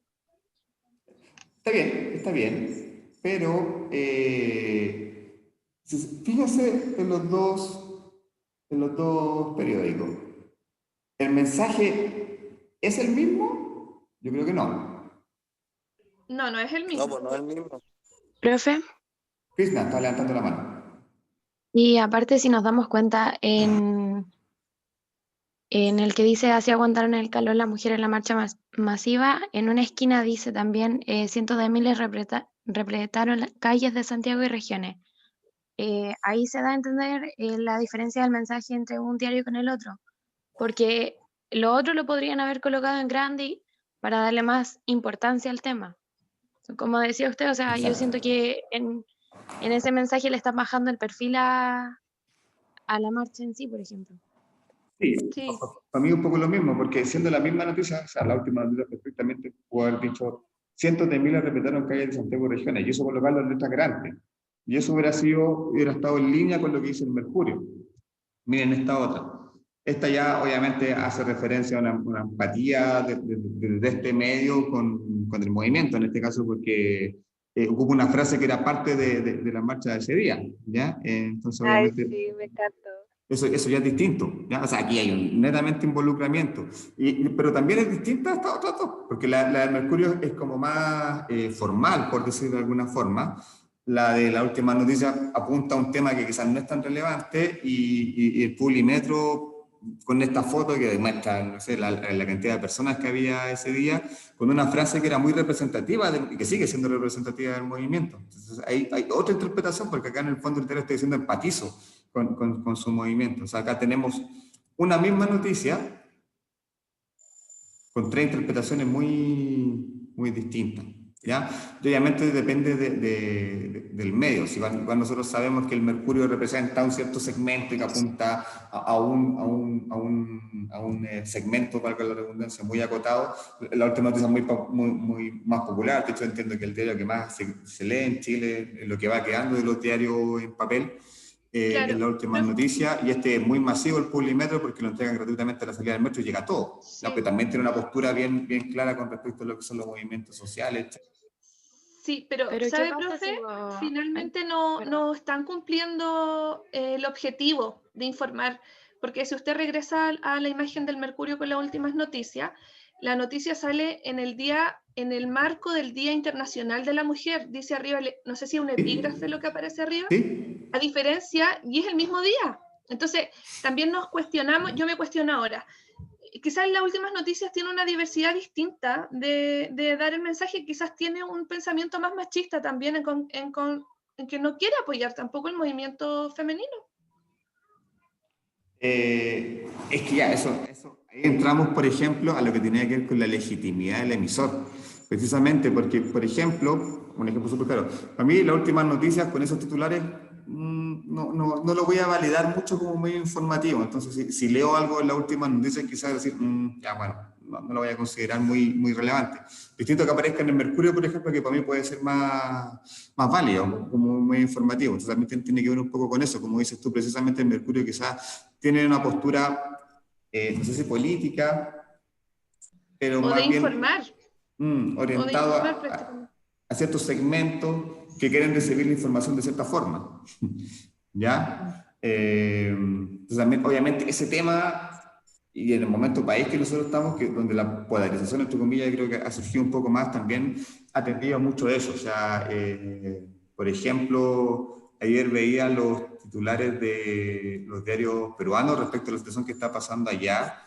Speaker 1: Está bien, pero fíjese en los dos periódicos. ¿El mensaje es el mismo? Yo creo que no.
Speaker 2: No, no es el mismo.
Speaker 8: No, pues no es el mismo.
Speaker 7: Profe,
Speaker 1: Krishna está levantando la mano.
Speaker 7: y aparte si nos damos cuenta en el que dice así aguantaron el calor las mujeres en la marcha masiva, en una esquina dice también cientos de miles representaron las calles de Santiago y regiones. Ahí se da a entender la diferencia del mensaje entre un diario con el otro, porque lo otro lo podrían haber colocado en grande para darle más importancia al tema. Como decía usted, o sea, yo siento que en ese mensaje le están bajando el perfil a la marcha en sí, por ejemplo.
Speaker 1: Sí,
Speaker 2: Sí.
Speaker 1: para mí un poco lo mismo, porque siendo la misma noticia, o sea, la última noticia perfectamente pudo haber dicho cientos de miles respetaron calles de Santiago y regiones, y eso colocarlo en letras grandes. Y eso hubiera estado en línea con lo que dice el Mercurio. Miren esta otra. Esta ya obviamente hace referencia a una empatía de este medio con el movimiento, en este caso porque ocupa una frase que era parte de la marcha de ese día, ¿ya? Entonces
Speaker 6: Ay,
Speaker 1: obviamente
Speaker 6: sí, me encantó.
Speaker 1: eso ya es distinto, ¿ya? O sea, aquí hay un netamente involucramiento, pero también es distinta a esta otra dos, porque la de Mercurio es como más formal, por decirlo de alguna forma. La de la última noticia apunta a un tema que quizás no es tan relevante y el Publimetro con esta foto que demuestra, no sé, la cantidad de personas que había ese día, con una frase que era muy representativa y que sigue siendo representativa del movimiento. Entonces hay otra interpretación, porque acá en el fondo entero estoy diciendo empatizo con su movimiento. O sea, acá tenemos una misma noticia con tres interpretaciones muy distintas, ¿ya? Y obviamente depende del medio. Si igual nosotros sabemos que el Mercurio representa un cierto segmento y que apunta a un segmento, valga la redundancia, muy acotado, la última noticia es muy más popular. De hecho, entiendo que el diario que más se lee en Chile, lo que va quedando de los diarios en papel,
Speaker 2: Claro,
Speaker 1: en la última noticia, y este es muy masivo el Publimetro porque lo entregan gratuitamente a la salida del metro y llega a todo.
Speaker 2: sí.
Speaker 1: ¿No? Pero también tiene una postura bien clara con respecto a lo que son los movimientos sociales, etc.
Speaker 2: Sí, pero
Speaker 7: Pero ¿qué
Speaker 2: ¿sabe,
Speaker 7: pasa
Speaker 2: profe?
Speaker 7: si vos-
Speaker 2: Finalmente
Speaker 7: Ay,
Speaker 2: no
Speaker 7: perdón.
Speaker 2: están cumpliendo el objetivo de informar, porque si usted regresa a la imagen del Mercurio con las últimas noticias, la noticia sale en el marco del Día Internacional de la Mujer, dice arriba, no sé si es un epígrafe lo que aparece arriba,
Speaker 1: ¿Sí?
Speaker 2: a diferencia, y es el mismo día. Entonces, también nos cuestionamos, yo me cuestiono ahora, quizás las últimas noticias tienen una diversidad distinta de dar el mensaje, quizás tiene un pensamiento más machista también en que no quiere apoyar tampoco el movimiento femenino.
Speaker 1: Es que ya, ahí entramos, por ejemplo, a lo que tiene que ver con la legitimidad del emisor. Precisamente porque, por ejemplo, un ejemplo súper claro, para mí las últimas noticias con esos titulares no lo voy a validar mucho como medio informativo. Entonces, si leo algo en las últimas noticias, quizás decir, ya bueno, no lo voy a considerar muy relevante. Distinto que aparezca en el Mercurio, por ejemplo, que para mí puede ser más válido, como medio informativo. Entonces también tiene que ver un poco con eso, como dices tú, precisamente el Mercurio quizás tiene una postura, no sé si política, pero
Speaker 2: O de
Speaker 1: más bien
Speaker 2: informar.
Speaker 1: orientado
Speaker 2: Prácticamente.
Speaker 1: a ciertos segmentos que quieren recibir la información de cierta forma. ¿Ya? Entonces también, obviamente, ese tema, y en el momento país que nosotros estamos, donde la polarización, entre comillas, creo que ha surgido un poco más, también ha atendido mucho eso. O sea, por ejemplo, ayer veía los titulares de los diarios peruanos respecto a la situación que está pasando allá,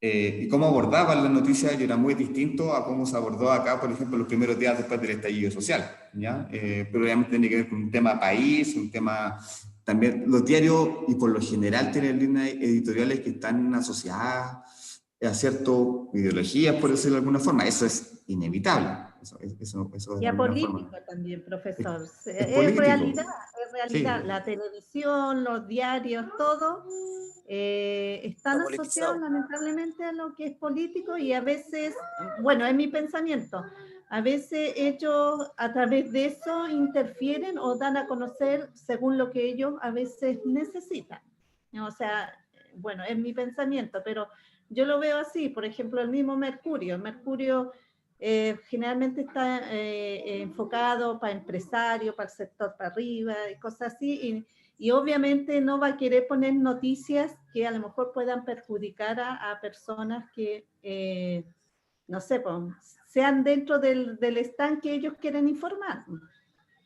Speaker 1: y cómo abordaban las noticias y era muy distinto a cómo se abordó acá, por ejemplo, los primeros días después del estallido social, ¿ya? Pero obviamente tiene que ver con un tema país, un tema también, los diarios y por lo general tienen líneas editoriales que están asociadas a ciertas ideologías, por decirlo de alguna forma. Eso es inevitable. Eso
Speaker 5: Y
Speaker 1: de
Speaker 5: a
Speaker 1: alguna
Speaker 5: político
Speaker 1: forma.
Speaker 5: también, profesor.
Speaker 1: Es
Speaker 5: Es
Speaker 1: político.
Speaker 5: realidad.
Speaker 1: Sí.
Speaker 5: La televisión, los diarios, todo están asociados lamentablemente a lo que es político y a veces, bueno, es mi pensamiento, a veces ellos a través de eso interfieren o dan a conocer según lo que ellos a veces necesitan. O sea, bueno, es mi pensamiento, pero yo lo veo así. Por ejemplo, el mismo Mercurio. Mercurio generalmente está enfocado para empresarios, para el sector para arriba y cosas así, y obviamente no va a querer poner noticias que a lo mejor puedan perjudicar a personas que, no sé, pues, sean dentro del stand que ellos quieren informar.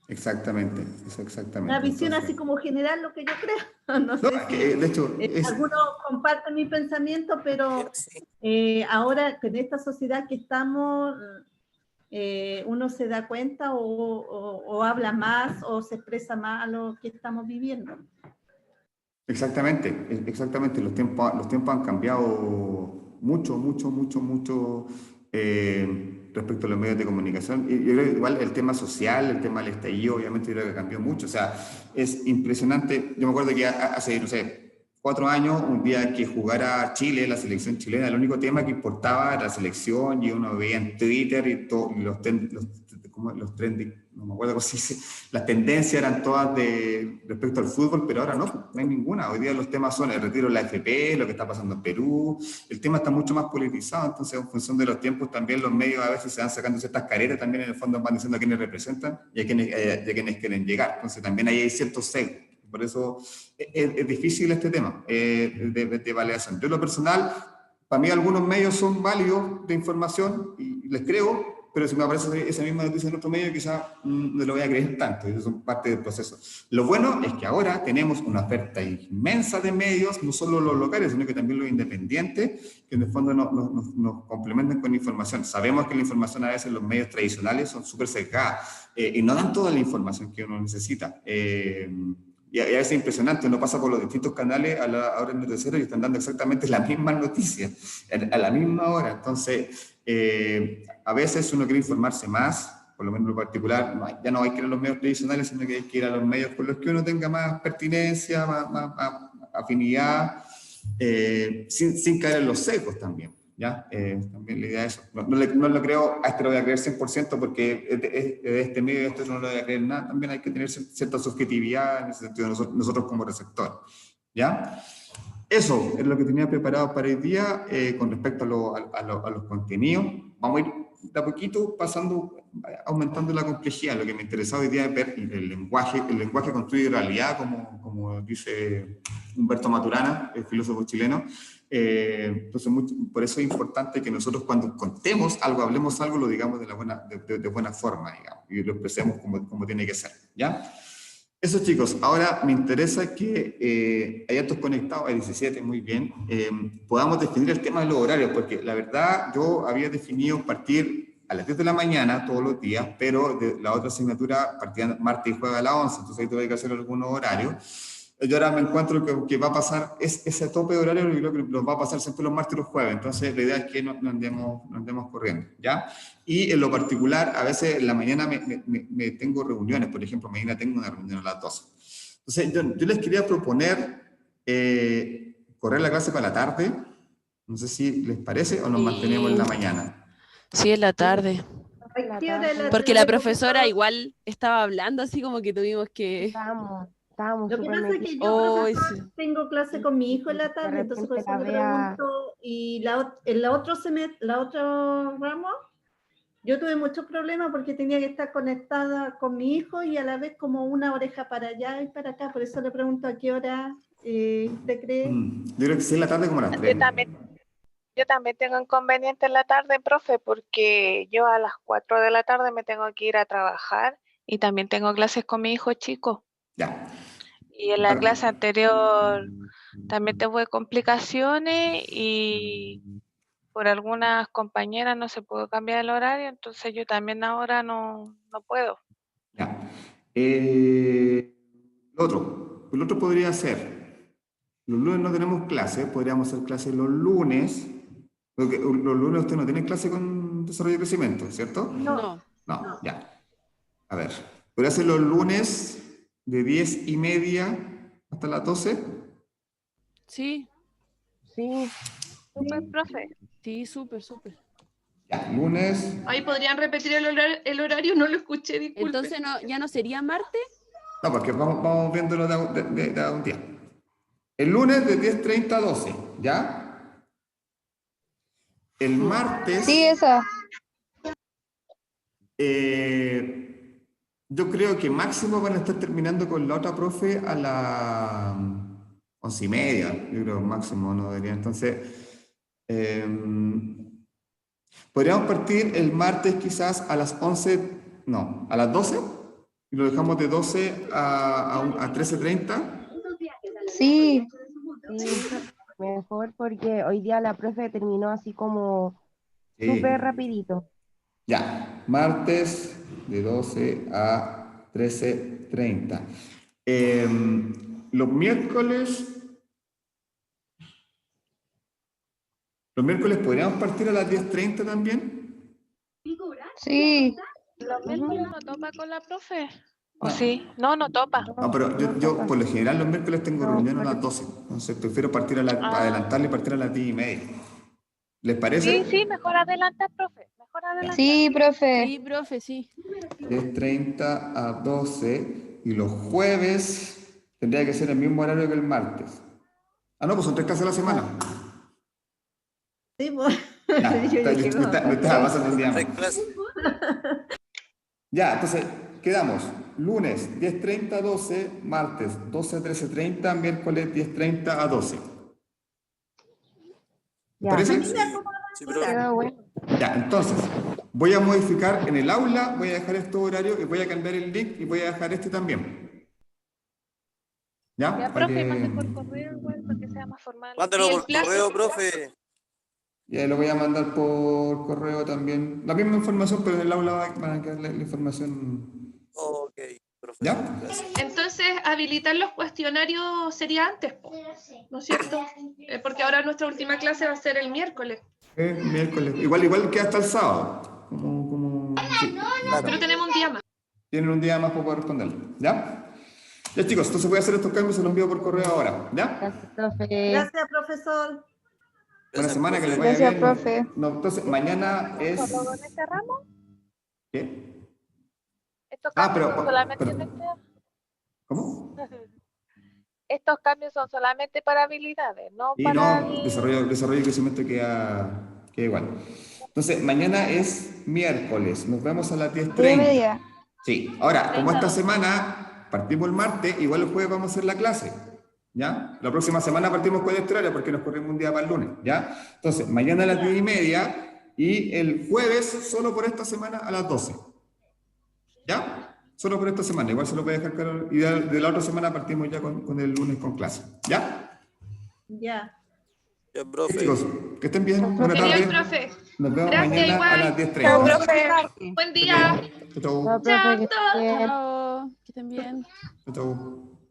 Speaker 1: Exactamente, eso exactamente.
Speaker 5: Una visión
Speaker 1: Entonces,
Speaker 5: así como general, lo que yo creo. No sé si
Speaker 1: de hecho,
Speaker 5: algunos comparten mi pensamiento, pero ahora en esta sociedad que estamos, uno se da cuenta o habla más o se expresa más a lo que estamos viviendo.
Speaker 1: exactamente. Los tiempos han cambiado mucho respecto a los medios de comunicación. Y yo creo que igual el tema social, el tema del estallido, obviamente yo creo que cambió mucho. O sea, es impresionante. Yo me acuerdo que hace, no sé, 4 años, un día que jugara Chile, la selección chilena, el único tema que importaba era la selección, y uno veía en Twitter y los trending, no me acuerdo cómo se dice, las tendencias eran todas respecto al fútbol, pero ahora no hay ninguna. Hoy día los temas son el retiro de la AFP, lo que está pasando en Perú, el tema está mucho más politizado, entonces en función de los tiempos también los medios a veces se van sacando ciertas caretas, también en el fondo van diciendo a quiénes representan y a quiénes quieren llegar, entonces también ahí hay ciertos sesgos. Por eso es difícil este tema de validación. Yo, en lo personal, para mí algunos medios son válidos de información y les creo, pero si me aparece esa misma noticia en otro medio, quizás no lo voy a creer tanto. Eso son parte del proceso. Lo bueno es que ahora tenemos una oferta inmensa de medios, no solo los locales, sino que también los independientes, que en el fondo nos complementan con información. Sabemos que la información a veces en los medios tradicionales son súper sesgadas y no dan toda la información que uno necesita. Y a veces es impresionante, uno pasa por los distintos canales a la hora del noticiero y están dando exactamente las mismas noticias a la misma hora. Entonces, a veces uno quiere informarse más, por lo menos en lo particular, ya no hay que ir a los medios tradicionales, sino que hay que ir a los medios con los que uno tenga más pertinencia, más afinidad, sin caer en los secos también. ¿Ya? También la idea es eso. No lo creo, a este lo voy a creer 100% porque es de este medio, de esto no lo voy a creer nada. También hay que tener cierta subjetividad en ese sentido, nosotros como receptor. ¿Ya? Eso es lo que tenía preparado para hoy día con respecto a los contenidos. Vamos a ir de a poquito aumentando la complejidad. Lo que me interesaba hoy día es ver el lenguaje construye realidad, como dice Humberto Maturana, el filósofo chileno. Entonces, por eso es importante que nosotros cuando contemos algo, hablemos algo, lo digamos de buena forma, digamos, y lo expresemos como tiene que ser, ¿ya? Eso, chicos. Ahora me interesa que hay datos conectados, hay 17, muy bien, podamos definir el tema de los horarios, porque la verdad yo había definido partir a las 10 de la mañana todos los días, pero de la otra asignatura partía martes y jueves a las 11, entonces ahí tuve que hacer algunos horarios. Yo ahora me encuentro que va a pasar ese tope de horario, yo creo que nos va a pasar siempre los martes y los jueves, entonces la idea es que no andemos corriendo, ¿ya? Y en lo particular, a veces en la mañana me tengo reuniones, por ejemplo, mañana tengo una reunión a las 12. Entonces yo les quería proponer correr la clase para la tarde, no sé si les parece o nos mantenemos en la mañana.
Speaker 3: Sí, en la tarde. Porque la
Speaker 5: tarde,
Speaker 3: profesora igual estaba hablando así como que tuvimos que...
Speaker 4: Estábamos
Speaker 5: Lo que
Speaker 4: súper
Speaker 5: pasa es que
Speaker 4: metidos.
Speaker 5: yo, profesor, tengo clase con mi hijo en la tarde, entonces por eso le pregunto, y en la otro ramo, yo tuve muchos problemas porque tenía que estar conectada con mi hijo y a la vez como una oreja para allá y para acá, por eso le pregunto a qué hora usted cree.
Speaker 1: Yo creo que sí en la tarde como a las 3.
Speaker 6: Yo también tengo inconveniente en la tarde, profe, porque yo a las 4 de la tarde me tengo que ir a trabajar y también tengo clases con mi hijo chico.
Speaker 1: Ya.
Speaker 6: Y en la clase anterior también tuve complicaciones y por algunas compañeras no se pudo cambiar el horario, entonces yo también ahora no puedo.
Speaker 1: Ya. Lo otro podría ser, los lunes no tenemos clase, podríamos hacer clase los lunes, porque los lunes usted no tiene clase con desarrollo y crecimiento, ¿cierto?
Speaker 3: No.
Speaker 1: No, ya. A ver, ¿podría hacer los lunes de 10:30 hasta las 12?
Speaker 3: Sí.
Speaker 4: Sí.
Speaker 6: ¿Súper, profe?
Speaker 3: Sí, súper.
Speaker 1: Ya, lunes.
Speaker 2: Ahí podrían repetir el horario, no lo escuché, disculpe.
Speaker 3: Entonces, ¿ya no sería martes?
Speaker 1: No, porque vamos viéndolo de un día. El lunes de 10:30 a 12, ¿ya? El martes...
Speaker 9: Sí, esa.
Speaker 1: Yo creo que máximo van a estar terminando con la otra profe a las 11:30, yo creo máximo no debería. Entonces, podríamos partir el martes quizás a las 11, no, a las 12, y lo dejamos de 12 a 13:30.
Speaker 9: Sí.
Speaker 4: Mejor porque hoy día la profe terminó así como súper rapidito.
Speaker 1: Ya, martes de 12 a 13:30. Los miércoles podríamos partir a las 10:30 también.
Speaker 9: Sí.
Speaker 6: ¿Los miércoles no topa con la profe? ¿O sí? No, no topa.
Speaker 1: No, pero yo por lo general los miércoles tengo reunión a las 12. Entonces prefiero adelantarle y partir a las 10:30. ¿Les parece?
Speaker 6: Sí, mejor adelanta, profe. Mejor adelanta.
Speaker 9: Sí, profe.
Speaker 3: Sí, profe, sí.
Speaker 1: 10:30 a 12. Y los jueves tendría que ser el mismo horario que el martes. Ah, no, pues son 3 clases a la semana.
Speaker 5: Sí, pues.
Speaker 1: Ya,
Speaker 5: Yo dije,
Speaker 1: me estaba pasando un día más.
Speaker 8: 3 clases.
Speaker 1: Ya, entonces quedamos lunes 10:30 a 12, martes 12 a 13:30, miércoles 10:30 a 12. ¿Te
Speaker 4: Ya.
Speaker 1: parece?
Speaker 8: Sí, profe.
Speaker 9: Quedó bueno.
Speaker 1: Ya, entonces voy a modificar en el aula, voy a dejar estos horarios y voy a cambiar el link y voy a dejar este también. ¿Ya?
Speaker 6: Ya,
Speaker 1: Para
Speaker 6: profe,
Speaker 1: que-
Speaker 6: mande por correo igual para que sea más formal.
Speaker 8: Mándalo
Speaker 2: Y el
Speaker 8: por
Speaker 2: plazo.
Speaker 8: correo, profe.
Speaker 1: Ya lo voy a mandar por correo también. La misma información, pero en el aula van a quedar la información.
Speaker 8: Ok, profe.
Speaker 1: ¿Ya?
Speaker 8: Gracias.
Speaker 2: Entonces, habilitar los cuestionarios sería antes, po, ¿no es cierto? Porque ahora nuestra última clase va a ser el miércoles.
Speaker 1: Miércoles. Igual que hasta el sábado. Sí, claro.
Speaker 2: Pero tenemos un día más.
Speaker 1: Tienen un día más para poder responderlo. ¿Ya? Ya, chicos, entonces voy a hacer estos cambios y se los envío por correo ahora. ¿Ya?
Speaker 4: Gracias, profe.
Speaker 5: Gracias, profesor.
Speaker 1: Buena semana, que les
Speaker 8: profe.
Speaker 1: vaya
Speaker 9: Gracias,
Speaker 1: bien.
Speaker 9: profe.
Speaker 1: No, entonces, mañana es...
Speaker 6: ¿Solo con este ramo?
Speaker 1: ¿Qué?
Speaker 6: ¿Estos
Speaker 1: Ah,
Speaker 6: cambios
Speaker 1: pero-
Speaker 6: son solamente
Speaker 1: pero-
Speaker 6: en este?
Speaker 1: ¿Cómo?
Speaker 6: Estos cambios son solamente para habilidades, no
Speaker 1: Y
Speaker 6: para...
Speaker 1: no, desarrollo y crecimiento queda igual. Entonces, mañana es miércoles. Nos vemos a las 10:30.
Speaker 9: 10:30.
Speaker 1: Sí. Ahora, como esta semana partimos el martes, igual el jueves vamos a hacer la clase. ¿Ya? La próxima semana partimos con esta hora porque nos corrimos un día para el lunes. ¿Ya? Entonces, mañana a las 10:30 y el jueves solo por esta semana a las 12. ¿Ya? Solo por esta semana. Igual se lo voy a dejar claro. Y de la otra semana partimos ya con el lunes con clase. ¿Ya?
Speaker 5: Ya.
Speaker 8: Ya, profe.
Speaker 1: Chicos, que estén bien. Buenas
Speaker 2: Genial,
Speaker 1: tardes.
Speaker 2: profe.
Speaker 1: Nos vemos
Speaker 2: Gracias,
Speaker 1: mañana
Speaker 2: igual.
Speaker 1: a las
Speaker 9: Chao,
Speaker 1: 10:30.
Speaker 9: profe.
Speaker 2: Buen día.
Speaker 1: Chau, chau.
Speaker 4: Chao, profe,
Speaker 2: Chao,
Speaker 4: que estés
Speaker 2: todos.
Speaker 4: bien.
Speaker 3: Chao, que estén bien.
Speaker 1: Chau, chau.